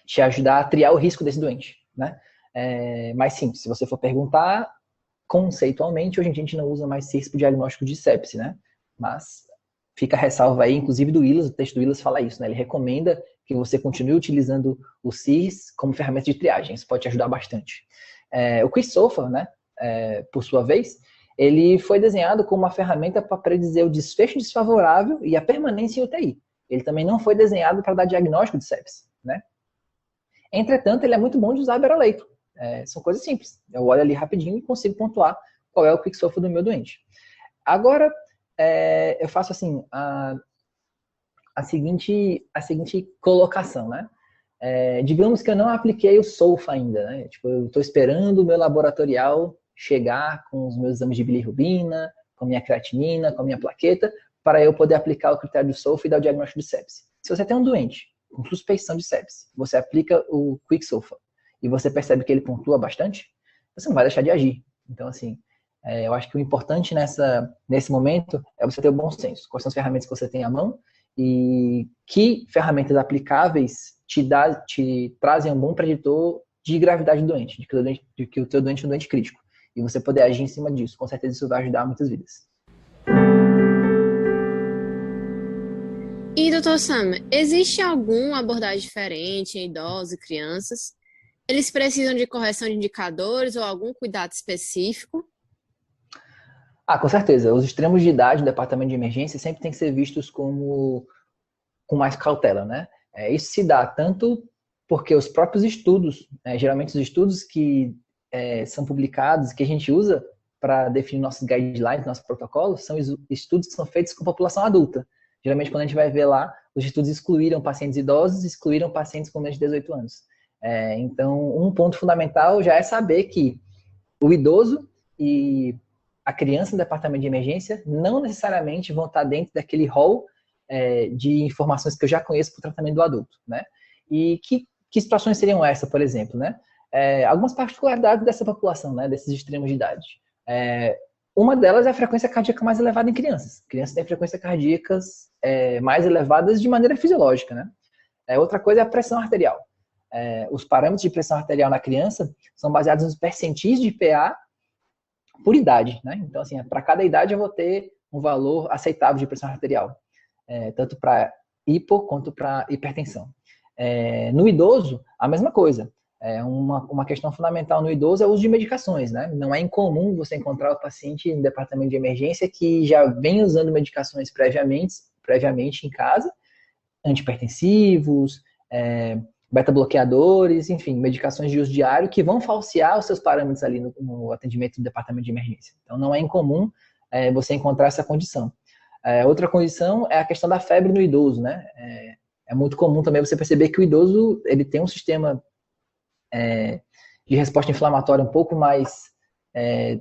te ajudar a triar o risco desse doente, né? Mas sim, se você for perguntar, conceitualmente, hoje em dia a gente não usa mais CIRS para o diagnóstico de sepse, né? Mas fica a ressalva aí, inclusive do ILAS, o texto do ILAS fala isso, né? Ele recomenda que você continue utilizando o CIRS como ferramenta de triagem, isso pode te ajudar bastante. O QuickSOFA, né, por sua vez, ele foi desenhado como uma ferramenta para predizer o desfecho desfavorável e a permanência em UTI. Ele também não foi desenhado para dar diagnóstico de sepse, né? Entretanto, ele é muito bom de usar beira-leito. São coisas simples. Eu olho ali rapidinho e consigo pontuar qual é o QuickSOFA do meu doente. Agora, eu faço assim, a seguinte colocação, né? Digamos que eu não apliquei o SOFA ainda, né? Tipo, eu estou esperando o meu laboratorial chegar com os meus exames de bilirrubina, com a minha creatinina, com a minha plaqueta, para eu poder aplicar o critério do SOFA e dar o diagnóstico de sepse. Se você tem um doente com suspeição de sepse, você aplica o QuickSOFA e você percebe que ele pontua bastante, você não vai deixar de agir. Então, assim, eu acho que o importante nesse momento é você ter o bom senso. Quais são as ferramentas que você tem à mão e que ferramentas aplicáveis te trazem um bom preditor de gravidade do doente, de que o teu doente é um doente crítico. E você poder agir em cima disso. Com certeza isso vai ajudar muitas vidas. E, doutor Sam, existe alguma abordagem diferente em idosos e crianças? Eles precisam de correção de indicadores ou algum cuidado específico? Com certeza. Os extremos de idade do departamento de emergência sempre têm que ser vistos com mais cautela, né? Isso se dá tanto porque os próprios estudos, geralmente os estudos que são publicados, que a gente usa para definir nossos guidelines, nossos protocolos, são estudos que são feitos com população adulta. Geralmente, quando a gente vai ver lá, os estudos excluíram pacientes idosos, excluíram pacientes com menos de 18 anos. Então, um ponto fundamental já é saber que o idoso e a criança no departamento de emergência não necessariamente vão estar dentro daquele rol de informações que eu já conheço para o tratamento do adulto, né? E que situações seriam essas, por exemplo, né? Algumas particularidades dessa população, né? Desses extremos de idade. Uma delas é a frequência cardíaca mais elevada em crianças. Crianças têm frequências cardíacas mais elevadas de maneira fisiológica, né? Outra coisa é a pressão arterial. Os parâmetros de pressão arterial na criança são baseados nos percentis de PA por idade, né? Então, assim, para cada idade eu vou ter um valor aceitável de pressão arterial, tanto para hipo quanto para hipertensão. No idoso, a mesma coisa. Uma questão fundamental no idoso é o uso de medicações, né? Não é incomum você encontrar o paciente no departamento de emergência que já vem usando medicações previamente em casa, antihipertensivos, beta-bloqueadores, enfim, medicações de uso diário que vão falsear os seus parâmetros ali no atendimento do departamento de emergência. Então, não é incomum você encontrar essa condição. Outra condição é a questão da febre no idoso, né? É muito comum também você perceber que o idoso ele tem um sistema de resposta inflamatória um pouco mais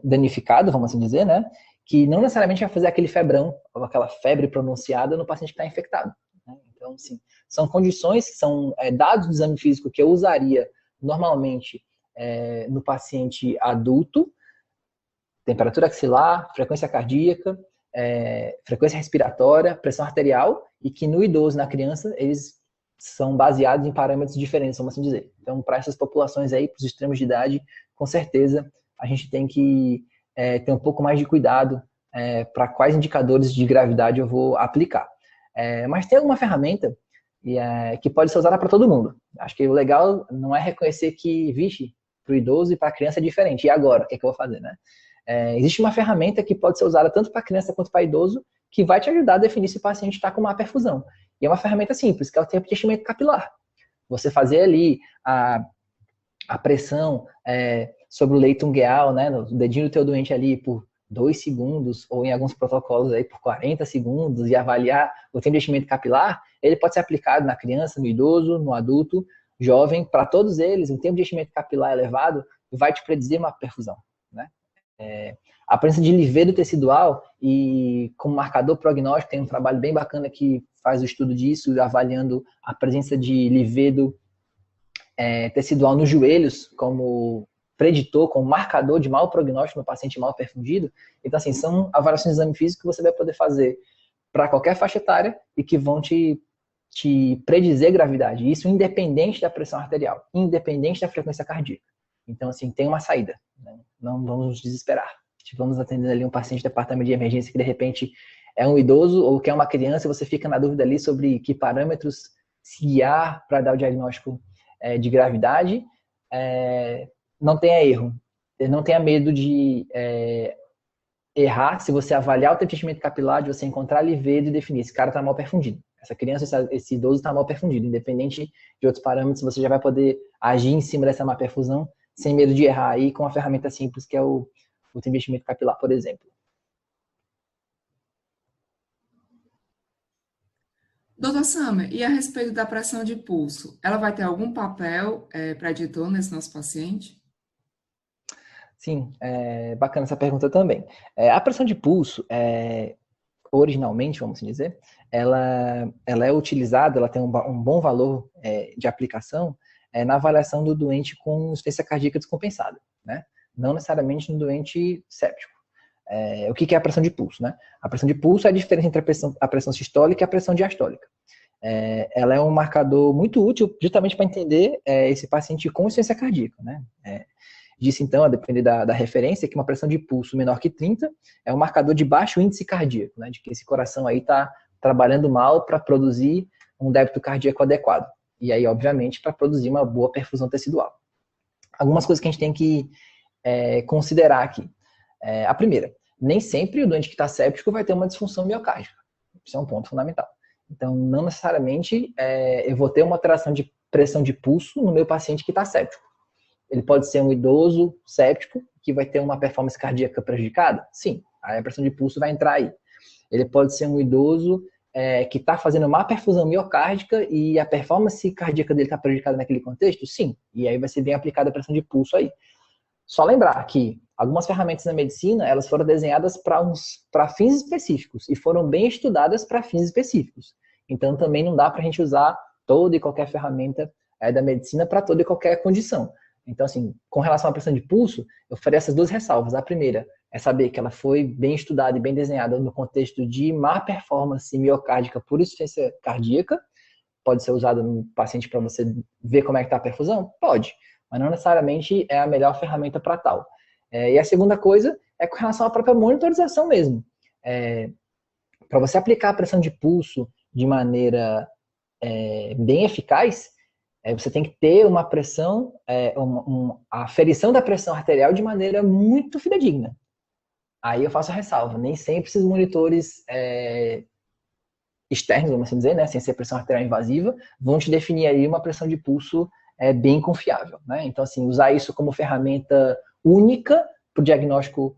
danificado, vamos assim dizer, né? Que não necessariamente vai fazer aquele febrão, ou aquela febre pronunciada no paciente que está infectado. Né? Então, assim, são condições, são dados do exame físico que eu usaria normalmente no paciente adulto, temperatura axilar, frequência cardíaca, frequência respiratória, pressão arterial, e que no idoso, na criança, eles são baseados em parâmetros diferentes, vamos assim dizer. Então, para essas populações aí, para os extremos de idade, com certeza, a gente tem que ter um pouco mais de cuidado para quais indicadores de gravidade eu vou aplicar. Mas tem alguma ferramenta que pode ser usada para todo mundo. Acho que o legal não é reconhecer que, vixe, para o idoso e para a criança é diferente. E agora? O que é que eu vou fazer, né? Existe uma ferramenta que pode ser usada tanto para criança quanto para idoso, que vai te ajudar a definir se o paciente está com má perfusão. E é uma ferramenta simples, que é o tempo de enchimento capilar. Você fazer ali a pressão sobre o leito ungueal, né, no dedinho do teu doente ali por 2 segundos, ou em alguns protocolos aí por 40 segundos, e avaliar o tempo de enchimento capilar, ele pode ser aplicado na criança, no idoso, no adulto, jovem. Para todos eles, um tempo de enchimento capilar elevado vai te predizer uma perfusão, né? A presença de livedo tecidual, e como marcador prognóstico, tem um trabalho bem bacana que faz o estudo disso, avaliando a presença de livedo tecidual nos joelhos como preditor, como marcador de mau prognóstico no paciente mal perfundido. Então, assim, são avaliações de exame físico que você vai poder fazer para qualquer faixa etária e que vão te predizer gravidade. Isso independente da pressão arterial, independente da frequência cardíaca. Então, assim, tem uma saída, né? Não vamos nos desesperar. Vamos atender ali um paciente de departamento de emergência que, de repente, é um idoso ou que é uma criança, e você fica na dúvida ali sobre que parâmetros se guiar para dar o diagnóstico de gravidade. Não tenha erro. Não tenha medo de errar se você avaliar o tempo de enchimento capilar, de você encontrar livedo e definir: esse cara está mal perfundido. Essa criança, esse idoso está mal perfundido. Independente de outros parâmetros, você já vai poder agir em cima dessa má perfusão sem medo de errar aí com uma ferramenta simples que é o tempo de enchimento capilar, por exemplo. Doutor Samer, e a respeito da pressão de pulso, ela vai ter algum papel preditor nesse nosso paciente? Sim, bacana essa pergunta também. A pressão de pulso, originalmente, vamos assim dizer, ela é utilizada, ela tem um bom valor de aplicação na avaliação do doente com insuficiência cardíaca descompensada, né? Não necessariamente no doente séptico. O que é a pressão de pulso, né? A pressão de pulso é a diferença entre a pressão sistólica e a pressão diastólica. Ela é um marcador muito útil justamente para entender esse paciente com insuficiência cardíaca, né? Disse então, a depender da referência, que uma pressão de pulso menor que 30 é um marcador de baixo índice cardíaco, né? De que esse coração aí está trabalhando mal para produzir um débito cardíaco adequado. E aí, obviamente, para produzir uma boa perfusão tecidual. Algumas coisas que a gente tem que considerar aqui. A primeira, nem sempre o doente que está séptico vai ter uma disfunção miocárdica. Isso é um ponto fundamental. Então, não necessariamente eu vou ter uma alteração de pressão de pulso no meu paciente que está séptico. Ele pode ser um idoso séptico que vai ter uma performance cardíaca prejudicada? Sim, aí a pressão de pulso vai entrar aí. Ele pode ser um idoso que está fazendo má perfusão miocárdica e a performance cardíaca dele está prejudicada naquele contexto? Sim, e aí vai ser bem aplicada a pressão de pulso aí. Só lembrar que algumas ferramentas na medicina, elas foram desenhadas para fins específicos e foram bem estudadas para fins específicos. Então, também não dá para a gente usar toda e qualquer ferramenta da medicina para toda e qualquer condição. Então, assim, com relação à pressão de pulso, eu faria essas duas ressalvas. A primeira é saber que ela foi bem estudada e bem desenhada no contexto de má performance miocárdica por insuficiência cardíaca. Pode ser usada no paciente para você ver como é que está a perfusão? Pode, mas não necessariamente é a melhor ferramenta para tal. E a segunda coisa é com relação à própria monitorização mesmo. Para você aplicar a pressão de pulso de maneira bem eficaz, você tem que ter uma pressão, a aferição da pressão arterial de maneira muito fidedigna. Aí eu faço a ressalva, nem sempre esses monitores externos, vamos assim dizer, né, sem ser pressão arterial invasiva, vão te definir aí uma pressão de pulso bem confiável, né? Então, assim, usar isso como ferramenta única para o diagnóstico,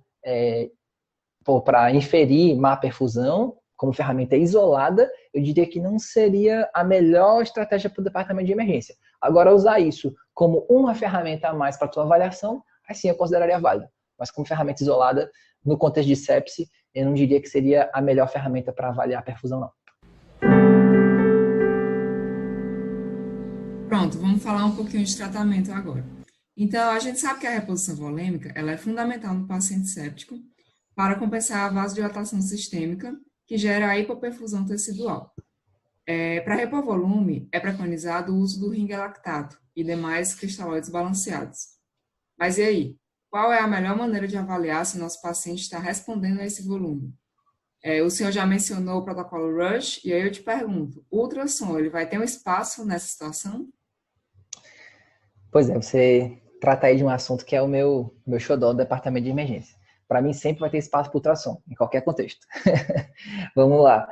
para inferir má perfusão, como ferramenta isolada, eu diria que não seria a melhor estratégia para o departamento de emergência. Agora, usar isso como uma ferramenta a mais para a tua avaliação, assim eu consideraria válido. Mas como ferramenta isolada, no contexto de sepse, eu não diria que seria a melhor ferramenta para avaliar a perfusão, não. Pronto, vamos falar um pouquinho de tratamento agora. Então, a gente sabe que a reposição volêmica ela é fundamental no paciente séptico para compensar a vasodilatação sistêmica que gera a hipoperfusão tecidual. Para repor volume, é preconizado o uso do ringelactato e demais cristalóides balanceados. Mas e aí? Qual é a melhor maneira de avaliar se o nosso paciente está respondendo a esse volume? O senhor já mencionou o protocolo RUSH, e aí eu te pergunto, o ultrassom, ele vai ter um espaço nessa situação? Pois é, você trata aí de um assunto que é o meu xodó do departamento de emergência. Para mim, sempre vai ter espaço para ultrassom, em qualquer contexto. Vamos lá.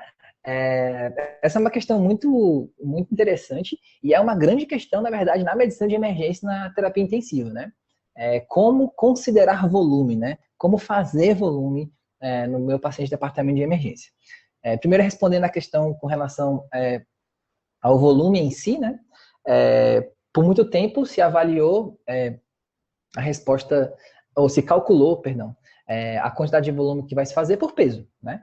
Essa é uma questão muito, muito interessante e é uma grande questão, na verdade, na medicina de emergência, na terapia intensiva, né? Como considerar volume, né? Como fazer volume no meu paciente de departamento de emergência. Primeiro, respondendo a questão com relação ao volume em si, né? Por muito tempo se avaliou a resposta, ou se calculou, perdão, a quantidade de volume que vai se fazer por peso, né?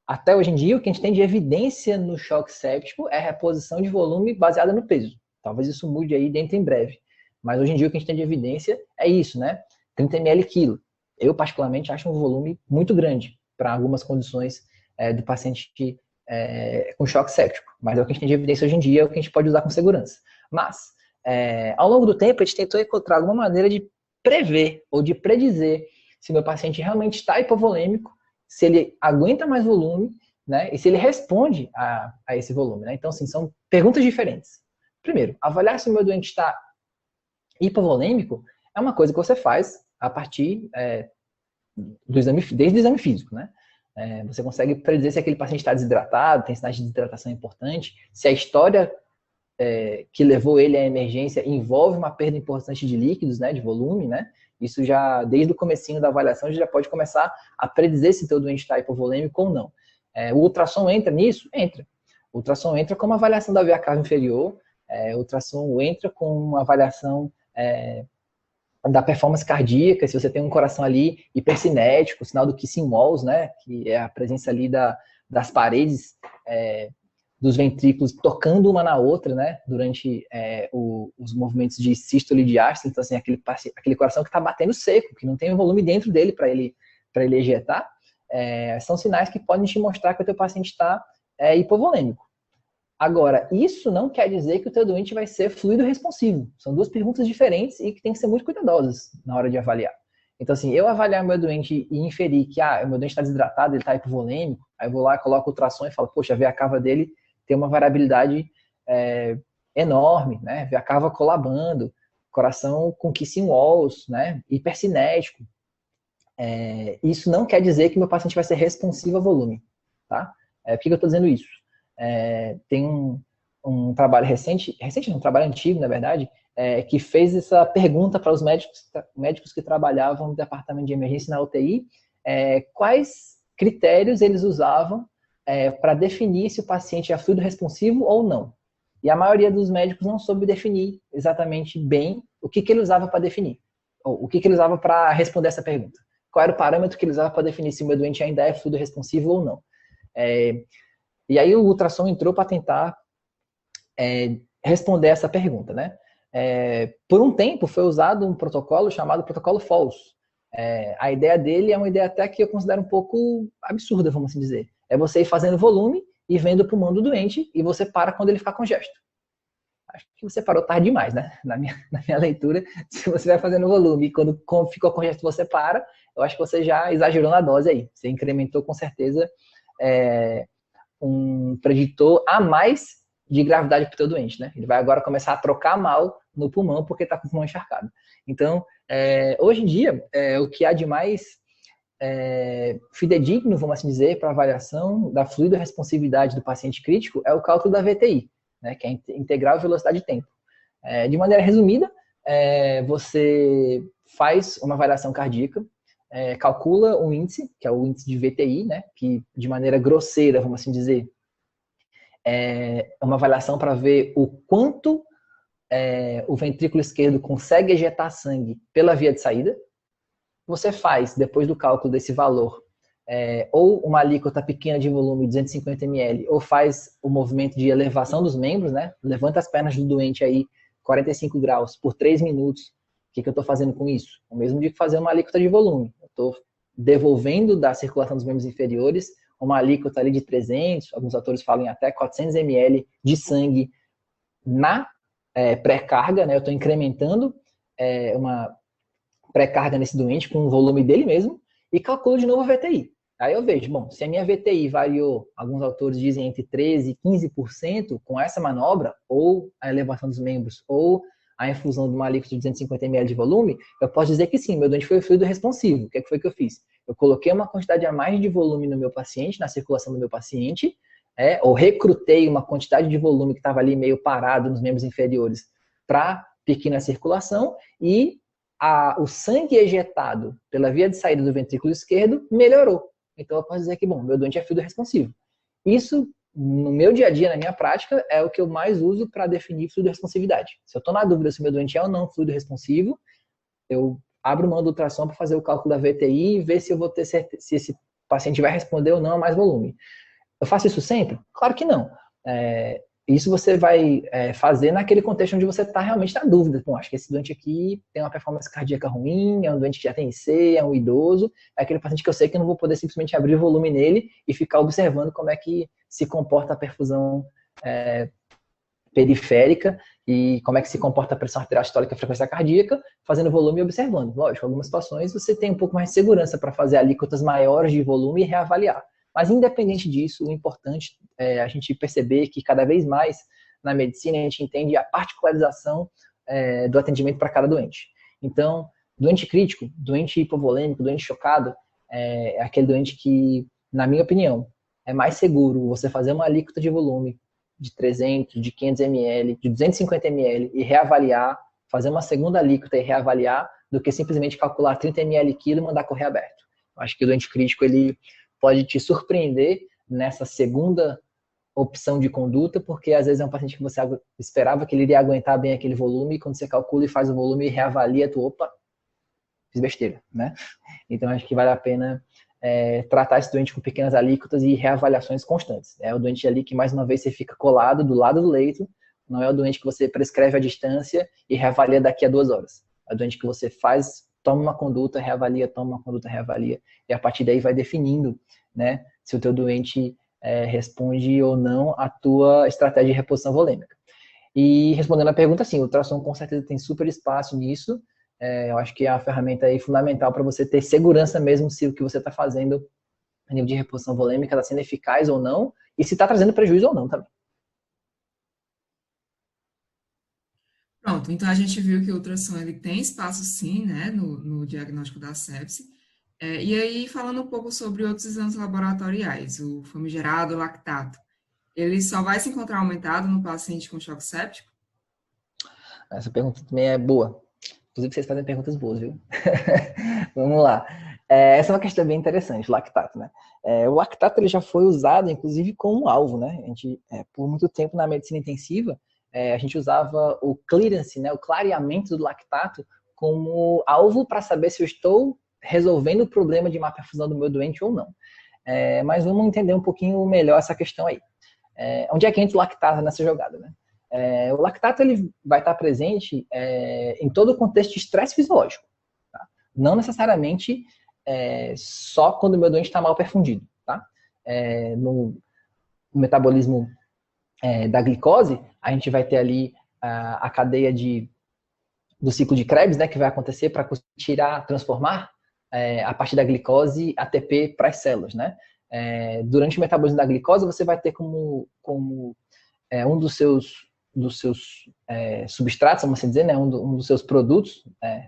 Até hoje em dia, o que a gente tem de evidência no choque séptico é a reposição de volume baseada no peso. Talvez isso mude aí dentro em breve. Mas hoje em dia o que a gente tem de evidência é isso, né? 30 ml quilo. Eu, particularmente, acho um volume muito grande para algumas condições do paciente com choque séptico. Mas é o que a gente tem de evidência hoje em dia, é o que a gente pode usar com segurança. Mas, ao longo do tempo, a gente tentou encontrar alguma maneira de prever ou de predizer se meu paciente realmente está hipovolêmico, se ele aguenta mais volume, né? E se ele responde a esse volume, né? Então, assim, são perguntas diferentes. Primeiro, avaliar se o meu doente está hipovolêmico é uma coisa que você faz a partir desde o exame físico, né? Você consegue predizer se aquele paciente está desidratado, tem sinais de desidratação importante, se a história que levou ele à emergência envolve uma perda importante de líquidos, né, de volume, né? Isso já, desde o comecinho da avaliação, a gente já pode começar a predizer se o teu doente está hipovolêmico ou não. O ultrassom entra nisso? Entra. O ultrassom entra como avaliação da veia cava inferior, o ultrassom entra com uma avaliação da performance cardíaca, se você tem um coração ali hipercinético, sinal do kissing walls, né, que é a presença ali das paredes dos ventrículos tocando uma na outra, né, durante os movimentos de sístole e diástole. Então, assim, aquele coração que está batendo seco, que não tem volume dentro dele para ele ejetar, são sinais que podem te mostrar que o teu paciente está hipovolêmico. Agora, isso não quer dizer que o teu doente vai ser fluido responsivo. São duas perguntas diferentes e que tem que ser muito cuidadosas na hora de avaliar. Então, assim, eu avaliar meu doente e inferir que o meu doente está desidratado, ele está hipovolêmico, aí eu vou lá, coloco o ultrassom e falo, poxa, a veia cava dele tem uma variabilidade enorme, né? Veia cava colabando, coração com kissing walls, né? Hipercinético. Isso não quer dizer que meu paciente vai ser responsivo a volume, tá? Por que eu estou dizendo isso? Tem um trabalho um trabalho antigo, na verdade, que fez essa pergunta para os médicos que trabalhavam no departamento de emergência na UTI, quais critérios eles usavam para definir se o paciente é fluido responsivo ou não. E a maioria dos médicos não soube definir exatamente bem o que ele usava para definir, ou o que ele usava para responder essa pergunta. Qual era o parâmetro que ele usava para definir se o meu doente ainda é fluido responsivo ou não. E aí o ultrassom entrou para tentar responder essa pergunta, né? Por um tempo foi usado um protocolo chamado protocolo FALS. A ideia dele é uma ideia até que eu considero um pouco absurda, vamos assim dizer. É você ir fazendo volume e vendo o pulmão do doente e você para quando ele ficar congesto. Acho que você parou tarde demais, né? Na minha leitura, se você vai fazendo volume e quando ficou congesto você para, eu acho que você já exagerou na dose aí. Você incrementou com certeza um preditor a mais de gravidade para o teu doente, né? Ele vai agora começar a trocar mal no pulmão porque está com o pulmão encharcado. Então, hoje em dia, o que há de mais fidedigno, vamos assim dizer, para avaliação da fluido-responsividade do paciente crítico é o cálculo da VTI, né? Que é integral velocidade de tempo. De maneira resumida, você faz uma avaliação cardíaca, calcula um índice, que é o índice de VTI, né, que de maneira grosseira, vamos assim dizer, é uma avaliação para ver o quanto o ventrículo esquerdo consegue ejetar sangue pela via de saída. Você faz, depois do cálculo desse valor, ou uma alíquota pequena de volume, 250 ml, ou faz o movimento de elevação dos membros, né? Levanta as pernas do doente aí, 45 graus, por 3 minutos. O que eu estou fazendo com isso? O mesmo de fazer uma alíquota de volume. Eu estou devolvendo da circulação dos membros inferiores uma alíquota ali de 300, alguns autores falam em até 400 ml de sangue na pré-carga, né? Eu estou incrementando uma pré-carga nesse doente com o volume dele mesmo e calculo de novo a VTI. Aí eu vejo, bom, se a minha VTI variou, alguns autores dizem entre 13% e 15% com essa manobra, ou a elevação dos membros, ou a infusão de uma alíquota de 250 ml de volume, eu posso dizer que sim, meu doente foi fluido responsivo. O que foi que eu fiz? Eu coloquei uma quantidade a mais de volume no meu paciente, na circulação do meu paciente, ou recrutei uma quantidade de volume que estava ali meio parado nos membros inferiores para pequena circulação e o sangue ejetado pela via de saída do ventrículo esquerdo melhorou. Então eu posso dizer que, bom, meu doente é fluido responsivo. Isso, no meu dia a dia, na minha prática, é o que eu mais uso para definir fluido responsividade. Se eu estou na dúvida se meu doente é ou não fluido responsivo, eu abro mão do ultrassom para fazer o cálculo da VTI e ver se eu vou ter certeza, se esse paciente vai responder ou não a mais volume. Eu faço isso sempre? Claro que não. Isso você vai fazer naquele contexto onde você está realmente na dúvida. Bom, acho que esse doente aqui tem uma performance cardíaca ruim, é um doente que já tem IC, é um idoso, é aquele paciente que eu sei que eu não vou poder simplesmente abrir volume nele e ficar observando como é que se comporta a perfusão periférica e como é que se comporta a pressão arterial sistólica e a frequência cardíaca, fazendo volume e observando. Lógico, em algumas situações você tem um pouco mais de segurança para fazer alíquotas maiores de volume e reavaliar. Mas, independente disso, o importante é a gente perceber que, cada vez mais, na medicina, a gente entende a particularização do atendimento para cada doente. Então, doente crítico, doente hipovolêmico, doente chocado, é aquele doente que, na minha opinião, é mais seguro você fazer uma alíquota de volume de 300, de 500 ml, de 250 ml e reavaliar, fazer uma segunda alíquota e reavaliar, do que simplesmente calcular 30 ml quilo e mandar correr aberto. Eu acho que o doente crítico, ele pode te surpreender nessa segunda opção de conduta, porque às vezes é um paciente que você esperava que ele iria aguentar bem aquele volume, e quando você calcula e faz o volume e reavalia, tu, opa, fiz besteira, né? Então acho que vale a pena tratar esse doente com pequenas alíquotas e reavaliações constantes. É o doente ali que, mais uma vez, você fica colado do lado do leito, não é o doente que você prescreve à distância e reavalia daqui a 2 horas. É o doente que você toma uma conduta, reavalia, toma uma conduta, reavalia, e a partir daí vai definindo, né, se o teu doente responde ou não à tua estratégia de reposição volêmica. E respondendo a pergunta, sim, o ultrassom com certeza tem super espaço nisso. Eu acho que é uma ferramenta aí fundamental para você ter segurança mesmo se o que você está fazendo a nível de reposição volêmica está sendo eficaz ou não, e se está trazendo prejuízo ou não também. Pronto, então a gente viu que o ultrassom ele tem espaço sim, né, no diagnóstico da sepse. E aí, falando um pouco sobre outros exames laboratoriais, o famigerado lactato, ele só vai se encontrar aumentado no paciente com choque séptico? Essa pergunta também é boa. Inclusive, vocês fazem perguntas boas, viu? Vamos lá. Essa é uma questão bem interessante, o lactato, né? O lactato ele já foi usado, inclusive, como alvo, né? A gente, por muito tempo, na medicina intensiva, a gente usava o clearance, né? O clareamento do lactato como alvo para saber se eu estou resolvendo o problema de má perfusão do meu doente ou não. Mas vamos entender um pouquinho melhor essa questão aí. Onde é que entra o lactato nessa jogada, né? O lactato ele vai estar presente em todo o contexto de estresse fisiológico. Tá? Não necessariamente só quando o meu doente está mal perfundido. Tá? No metabolismo da glicose, a gente vai ter ali a cadeia do ciclo de Krebs, né, que vai acontecer para transformar a partir da glicose ATP para as células. Né? Durante o metabolismo da glicose, você vai ter como um dos seus substratos, vamos assim dizer, né, um dos seus produtos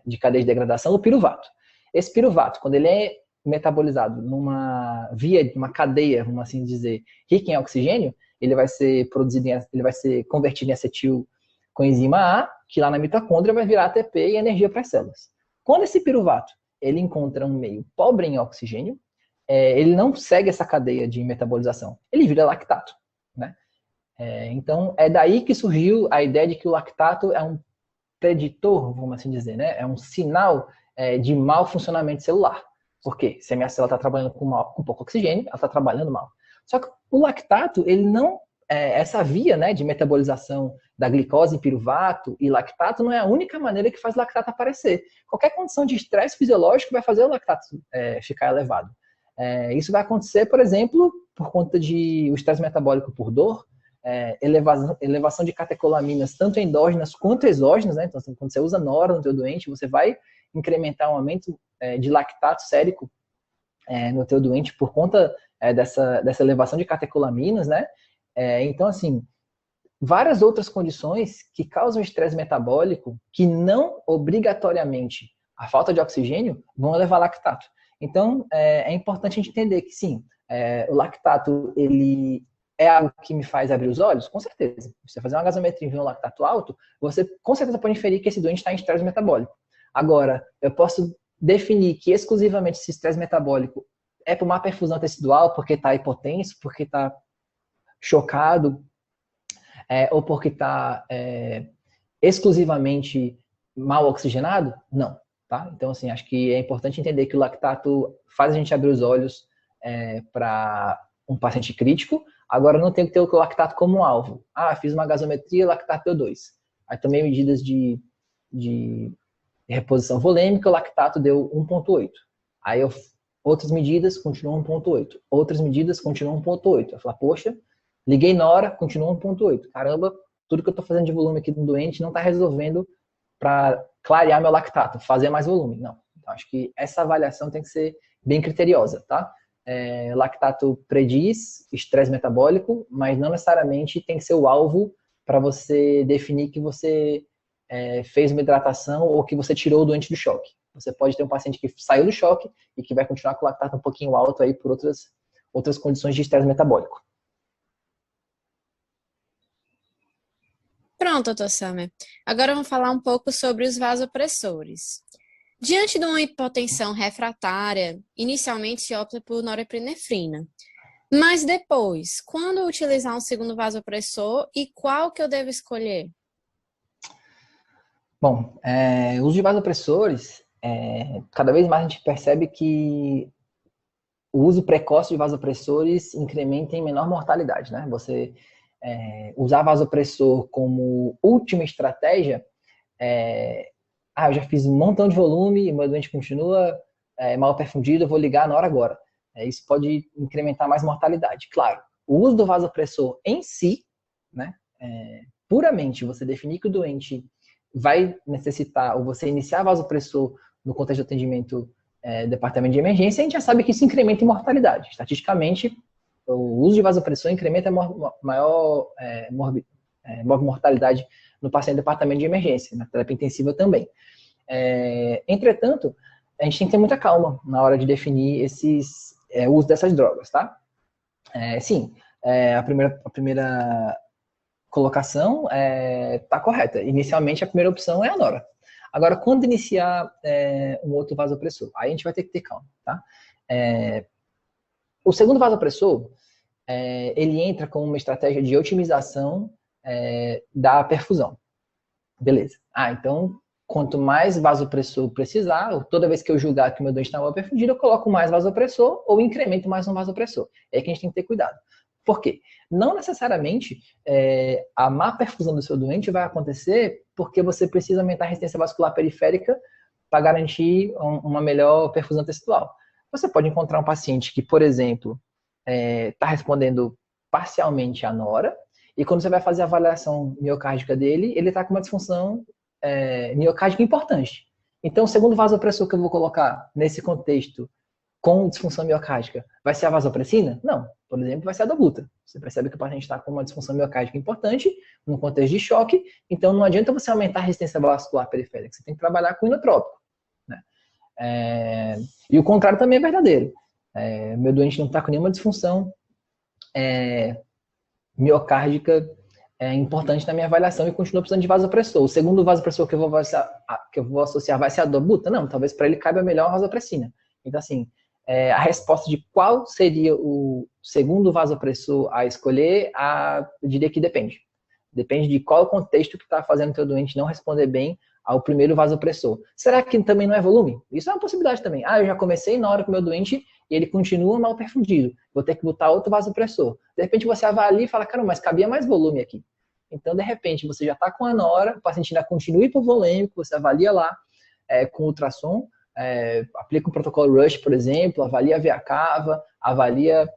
de cadeia de degradação, o piruvato. Esse piruvato, quando ele é metabolizado numa cadeia, vamos assim dizer, rica em oxigênio, ele vai ser convertido em acetil coenzima A, que lá na mitocôndria vai virar ATP e energia para as células. Quando esse piruvato ele encontra um meio pobre em oxigênio, ele não segue essa cadeia de metabolização, ele vira lactato, né? Então, é daí que surgiu a ideia de que o lactato é um preditor, vamos assim dizer, né? É um sinal de mau funcionamento celular. Por quê? Se a minha célula está trabalhando com pouco oxigênio, ela está trabalhando mal. Só que o lactato, ele não... essa via, né, de metabolização da glicose em piruvato e lactato não é a única maneira que faz o lactato aparecer. Qualquer condição de estresse fisiológico vai fazer o lactato ficar elevado. Isso vai acontecer, por exemplo, por conta de o estresse metabólico por dor, elevação de catecolaminas, tanto endógenas quanto exógenas, né? Então, assim, quando você usa nora no teu doente, você vai incrementar um aumento de lactato sérico no teu doente por conta dessa elevação de catecolaminas, né? Então, assim, várias outras condições que causam estresse metabólico que não obrigatoriamente a falta de oxigênio vão levar a lactato. Então, é importante a gente entender que, sim, o lactato, ele é algo que me faz abrir os olhos? Com certeza. Se você fazer uma gasometria e ver um lactato alto, você com certeza pode inferir que esse doente está em estresse metabólico. Agora, eu posso definir que exclusivamente esse estresse metabólico é por má perfusão tecidual, porque está hipotenso, porque está chocado, ou porque está exclusivamente mal oxigenado? Não. Tá? Então, assim, acho que é importante entender que o lactato faz a gente abrir os olhos para um paciente crítico. Agora, não tem que ter o lactato como um alvo. Fiz uma gasometria, lactato deu 2. Aí tomei medidas de reposição volêmica, o lactato deu 1,8. Aí outras medidas, continuou 1,8. Outras medidas, continuou 1,8. Eu falei, poxa, liguei na hora, continuou 1,8. Caramba, tudo que eu estou fazendo de volume aqui no doente não está resolvendo para clarear meu lactato, fazer mais volume. Não. Então, acho que essa avaliação tem que ser bem criteriosa, tá? Lactato prediz estresse metabólico, mas não necessariamente tem que ser o alvo para você definir que você fez uma hidratação ou que você tirou o doente do choque. Você pode ter um paciente que saiu do choque e que vai continuar com o lactato um pouquinho alto aí por outras condições de estresse metabólico. Pronto, doutor Samer. Agora vamos falar um pouco sobre os vasopressores. Diante de uma hipotensão refratária, inicialmente se opta por norepinefrina. Mas depois, quando utilizar um segundo vasopressor e qual que eu devo escolher? Bom, o uso de vasopressores, cada vez mais a gente percebe que o uso precoce de vasopressores incrementa em menor mortalidade, né? Você usar vasopressor como última estratégia, eu já fiz um montão de volume, meu doente continua mal perfundido, eu vou ligar na hora agora. Isso pode incrementar mais mortalidade. Claro, o uso do vasopressor em si, né, puramente você definir que o doente vai necessitar, ou você iniciar vasopressor no contexto de atendimento departamento de emergência, a gente já sabe que isso incrementa em mortalidade. Estatisticamente, o uso de vasopressor incrementa a maior mortalidade no paciente do departamento de emergência, na terapia intensiva também. Entretanto, a gente tem que ter muita calma na hora de definir o uso dessas drogas, tá? Sim, a primeira colocação está correta. Inicialmente, a primeira opção é a nora. Agora, quando iniciar um outro vasopressor, aí a gente vai ter que ter calma, tá? O segundo vasopressor, ele entra como uma estratégia de otimização da perfusão. Beleza. Então, quanto mais vasopressor precisar, toda vez que eu julgar que o meu doente está mal perfundido, eu coloco mais vasopressor ou incremento mais um vasopressor. É que a gente tem que ter cuidado. Por quê? Não necessariamente a má perfusão do seu doente vai acontecer porque você precisa aumentar a resistência vascular periférica para garantir uma melhor perfusão tecidual. Você pode encontrar um paciente que, por exemplo, está respondendo parcialmente à nora, e quando você vai fazer a avaliação miocárdica dele, ele está com uma disfunção miocárdica importante. Então, o segundo vasopressor que eu vou colocar nesse contexto com disfunção miocárdica vai ser a vasopressina? Não. Por exemplo, vai ser a dobuta. Você percebe que o paciente está com uma disfunção miocárdica importante, num contexto de choque, então não adianta você aumentar a resistência vascular periférica, você tem que trabalhar com inotrópico. Né? E o contrário também é verdadeiro. Meu doente não está com nenhuma disfunção miocárdica importante na minha avaliação e continua precisando de vasopressor. O segundo vasopressor que eu vou associar vai ser a dobuta? Não, talvez para ele caiba melhor a vasopressina. Então, assim, a resposta de qual seria o segundo vasopressor a escolher, eu diria que depende. Depende de qual o contexto que está fazendo o teu doente não responder bem ao primeiro vasopressor. Será que também não é volume? Isso é uma possibilidade também. Eu já comecei na hora com o meu doente e ele continua mal perfundido. Vou ter que botar outro vasopressor. De repente você avalia e fala, cara, mas cabia mais volume aqui. Então, de repente, você já está com a nora, o paciente ainda continua hipovolêmico, você avalia lá com ultrassom, aplica um protocolo Rush, por exemplo, avalia a veia cava, avalia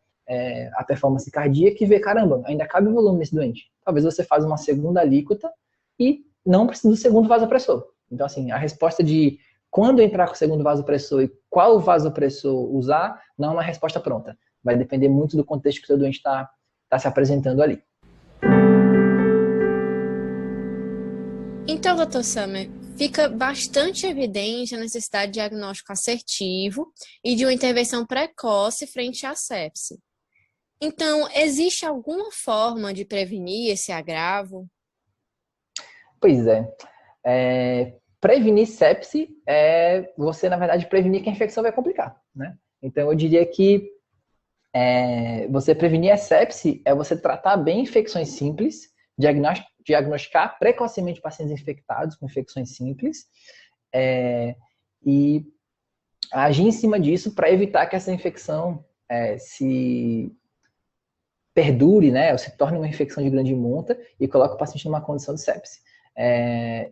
a performance cardíaca e vê, caramba, ainda cabe volume nesse doente. Talvez você faça uma segunda alíquota e não precisa do segundo vasopressor. Então, assim, a resposta de quando entrar com o segundo vasopressor e qual vasopressor usar, não é uma resposta pronta. Vai depender muito do contexto que o seu doente está se apresentando ali. Então, Dr. Summer, fica bastante evidente a necessidade de diagnóstico assertivo e de uma intervenção precoce frente à sepse. Então, existe alguma forma de prevenir esse agravo? Pois é. Prevenir sepse é você, na verdade, prevenir que a infecção vai complicar, né? Então, eu diria que você prevenir a sepse é você tratar bem infecções simples, diagnosticar precocemente pacientes infectados com infecções simples e agir em cima disso para evitar que essa infecção se perdure, né, ou se torne uma infecção de grande monta e coloque o paciente numa condição de sepse.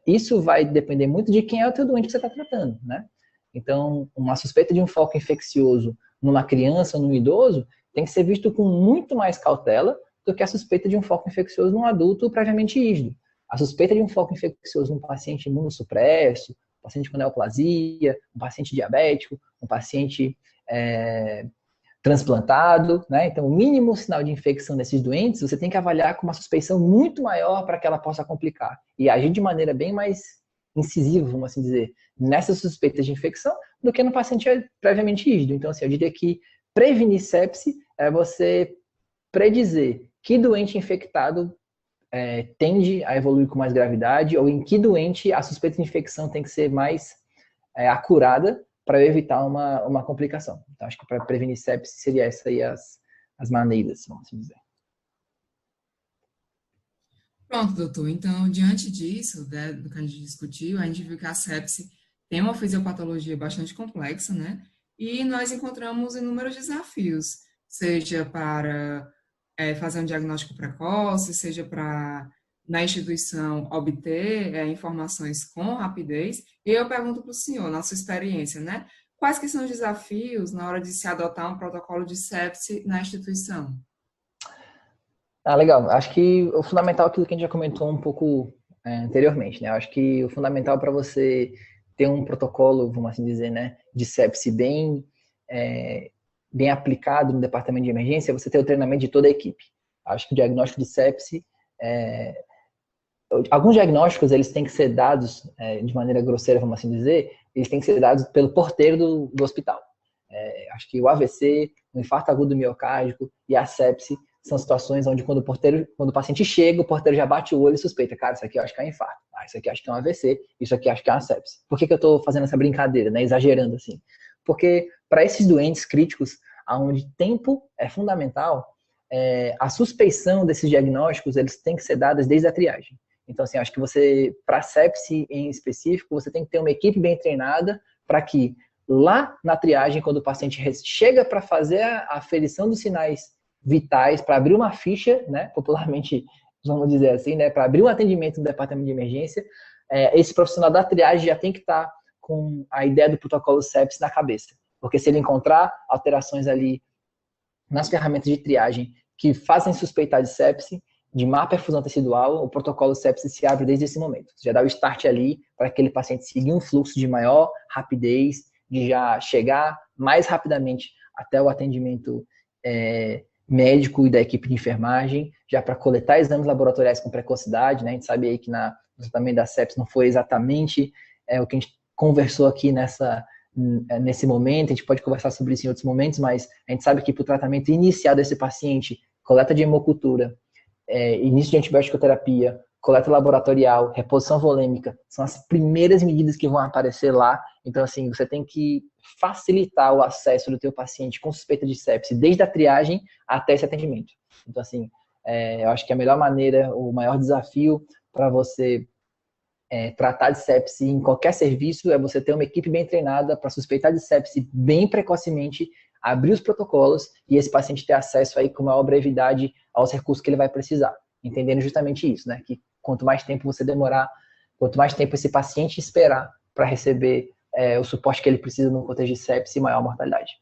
Isso vai depender muito de quem é o teu doente que você está tratando, né? Então, uma suspeita de um foco infeccioso numa criança ou num idoso tem que ser visto com muito mais cautela do que a suspeita de um foco infeccioso num adulto previamente rígido. A suspeita de um foco infeccioso num paciente imunossupresso, um paciente com neoplasia, um paciente diabético, um paciente transplantado, né? Então, o mínimo sinal de infecção nesses doentes, você tem que avaliar com uma suspeição muito maior para que ela possa complicar e agir de maneira bem mais incisiva, vamos assim dizer, nessas suspeitas de infecção do que no paciente previamente rígido. Então, assim, eu diria que prevenir sepse é você predizer que doente infectado tende a evoluir com mais gravidade ou em que doente a suspeita de infecção tem que ser mais acurada para evitar uma complicação. Então, acho que para prevenir sepse seria essa aí as maneiras, vamos assim dizer. Pronto, doutor. Então, diante disso, né, do que a gente discutiu, a gente viu que a sepse tem uma fisiopatologia bastante complexa, né? E nós encontramos inúmeros desafios, seja para fazer um diagnóstico precoce, seja para, na instituição, obter informações com rapidez. E eu pergunto para o senhor, na sua experiência, né? Quais que são os desafios na hora de se adotar um protocolo de sepse na instituição? Legal. Acho que o fundamental é aquilo que a gente já comentou um pouco anteriormente, né? Acho que o fundamental para você ter um protocolo, vamos assim dizer, né, de sepse bem aplicado no departamento de emergência, é você ter o treinamento de toda a equipe. Acho que o diagnóstico de sepse, alguns diagnósticos, eles têm que ser dados de maneira grosseira, vamos assim dizer, eles têm que ser dados pelo porteiro do hospital. Acho que o AVC, o infarto agudo do miocárdico e a sepse são situações onde quando o paciente chega, o porteiro já bate o olho e suspeita, cara, isso aqui eu acho que é um infarto, isso aqui eu acho que é um AVC, isso aqui eu acho que é uma sepse. Por que eu estou fazendo essa brincadeira, né, exagerando assim? Porque para esses doentes críticos, onde tempo é fundamental, a suspeição desses diagnósticos, eles têm que ser dadas desde a triagem. Então, assim, acho que você, para sepse em específico, você tem que ter uma equipe bem treinada para que lá na triagem, quando o paciente chega para fazer a aferição dos sinais vitais, para abrir uma ficha, né, popularmente, vamos dizer assim, né, para abrir um atendimento no departamento de emergência, esse profissional da triagem já tem que estar com a ideia do protocolo sepse na cabeça. Porque se ele encontrar alterações ali nas ferramentas de triagem que fazem suspeitar de sepse, de má perfusão tecidual, o protocolo sepse se abre desde esse momento. Você já dá o start ali para aquele paciente seguir um fluxo de maior rapidez, de já chegar mais rapidamente até o atendimento médico e da equipe de enfermagem, já para coletar exames laboratoriais com precocidade, né? A gente sabe aí que no tratamento da sepse não foi exatamente o que a gente conversou aqui nesse momento, a gente pode conversar sobre isso em outros momentos, mas a gente sabe que para o tratamento inicial desse paciente, coleta de hemocultura início de antibiótico-terapia, coleta laboratorial, reposição volêmica, são as primeiras medidas que vão aparecer lá. Então, assim, você tem que facilitar o acesso do teu paciente com suspeita de sepse, desde a triagem até esse atendimento. Então, assim, eu acho que a melhor maneira, o maior desafio para você tratar de sepse em qualquer serviço é você ter uma equipe bem treinada para suspeitar de sepse bem precocemente, abrir os protocolos e esse paciente ter acesso aí com maior brevidade aos recursos que ele vai precisar. Entendendo justamente isso, né? Que quanto mais tempo você demorar, quanto mais tempo esse paciente esperar para receber o suporte que ele precisa no contexto de sepse, maior a mortalidade.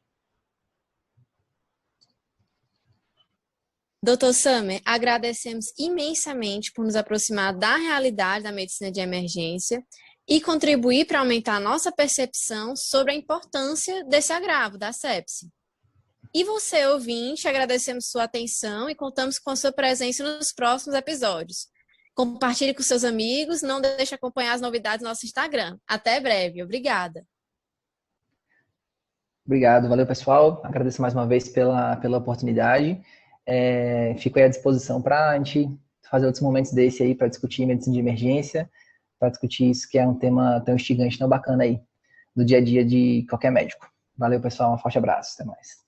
Dr. Samer, agradecemos imensamente por nos aproximar da realidade da medicina de emergência e contribuir para aumentar a nossa percepção sobre a importância desse agravo, da sepse. E você, ouvinte, agradecemos sua atenção e contamos com a sua presença nos próximos episódios. Compartilhe com seus amigos, não deixe de acompanhar as novidades no nosso Instagram. Até breve. Obrigada. Obrigado, valeu pessoal. Agradeço mais uma vez pela oportunidade. Fico aí à disposição para a gente fazer outros momentos desse aí para discutir medicina de emergência, para discutir isso que é um tema tão instigante, tão bacana aí, do dia a dia de qualquer médico. Valeu pessoal, um forte abraço, até mais.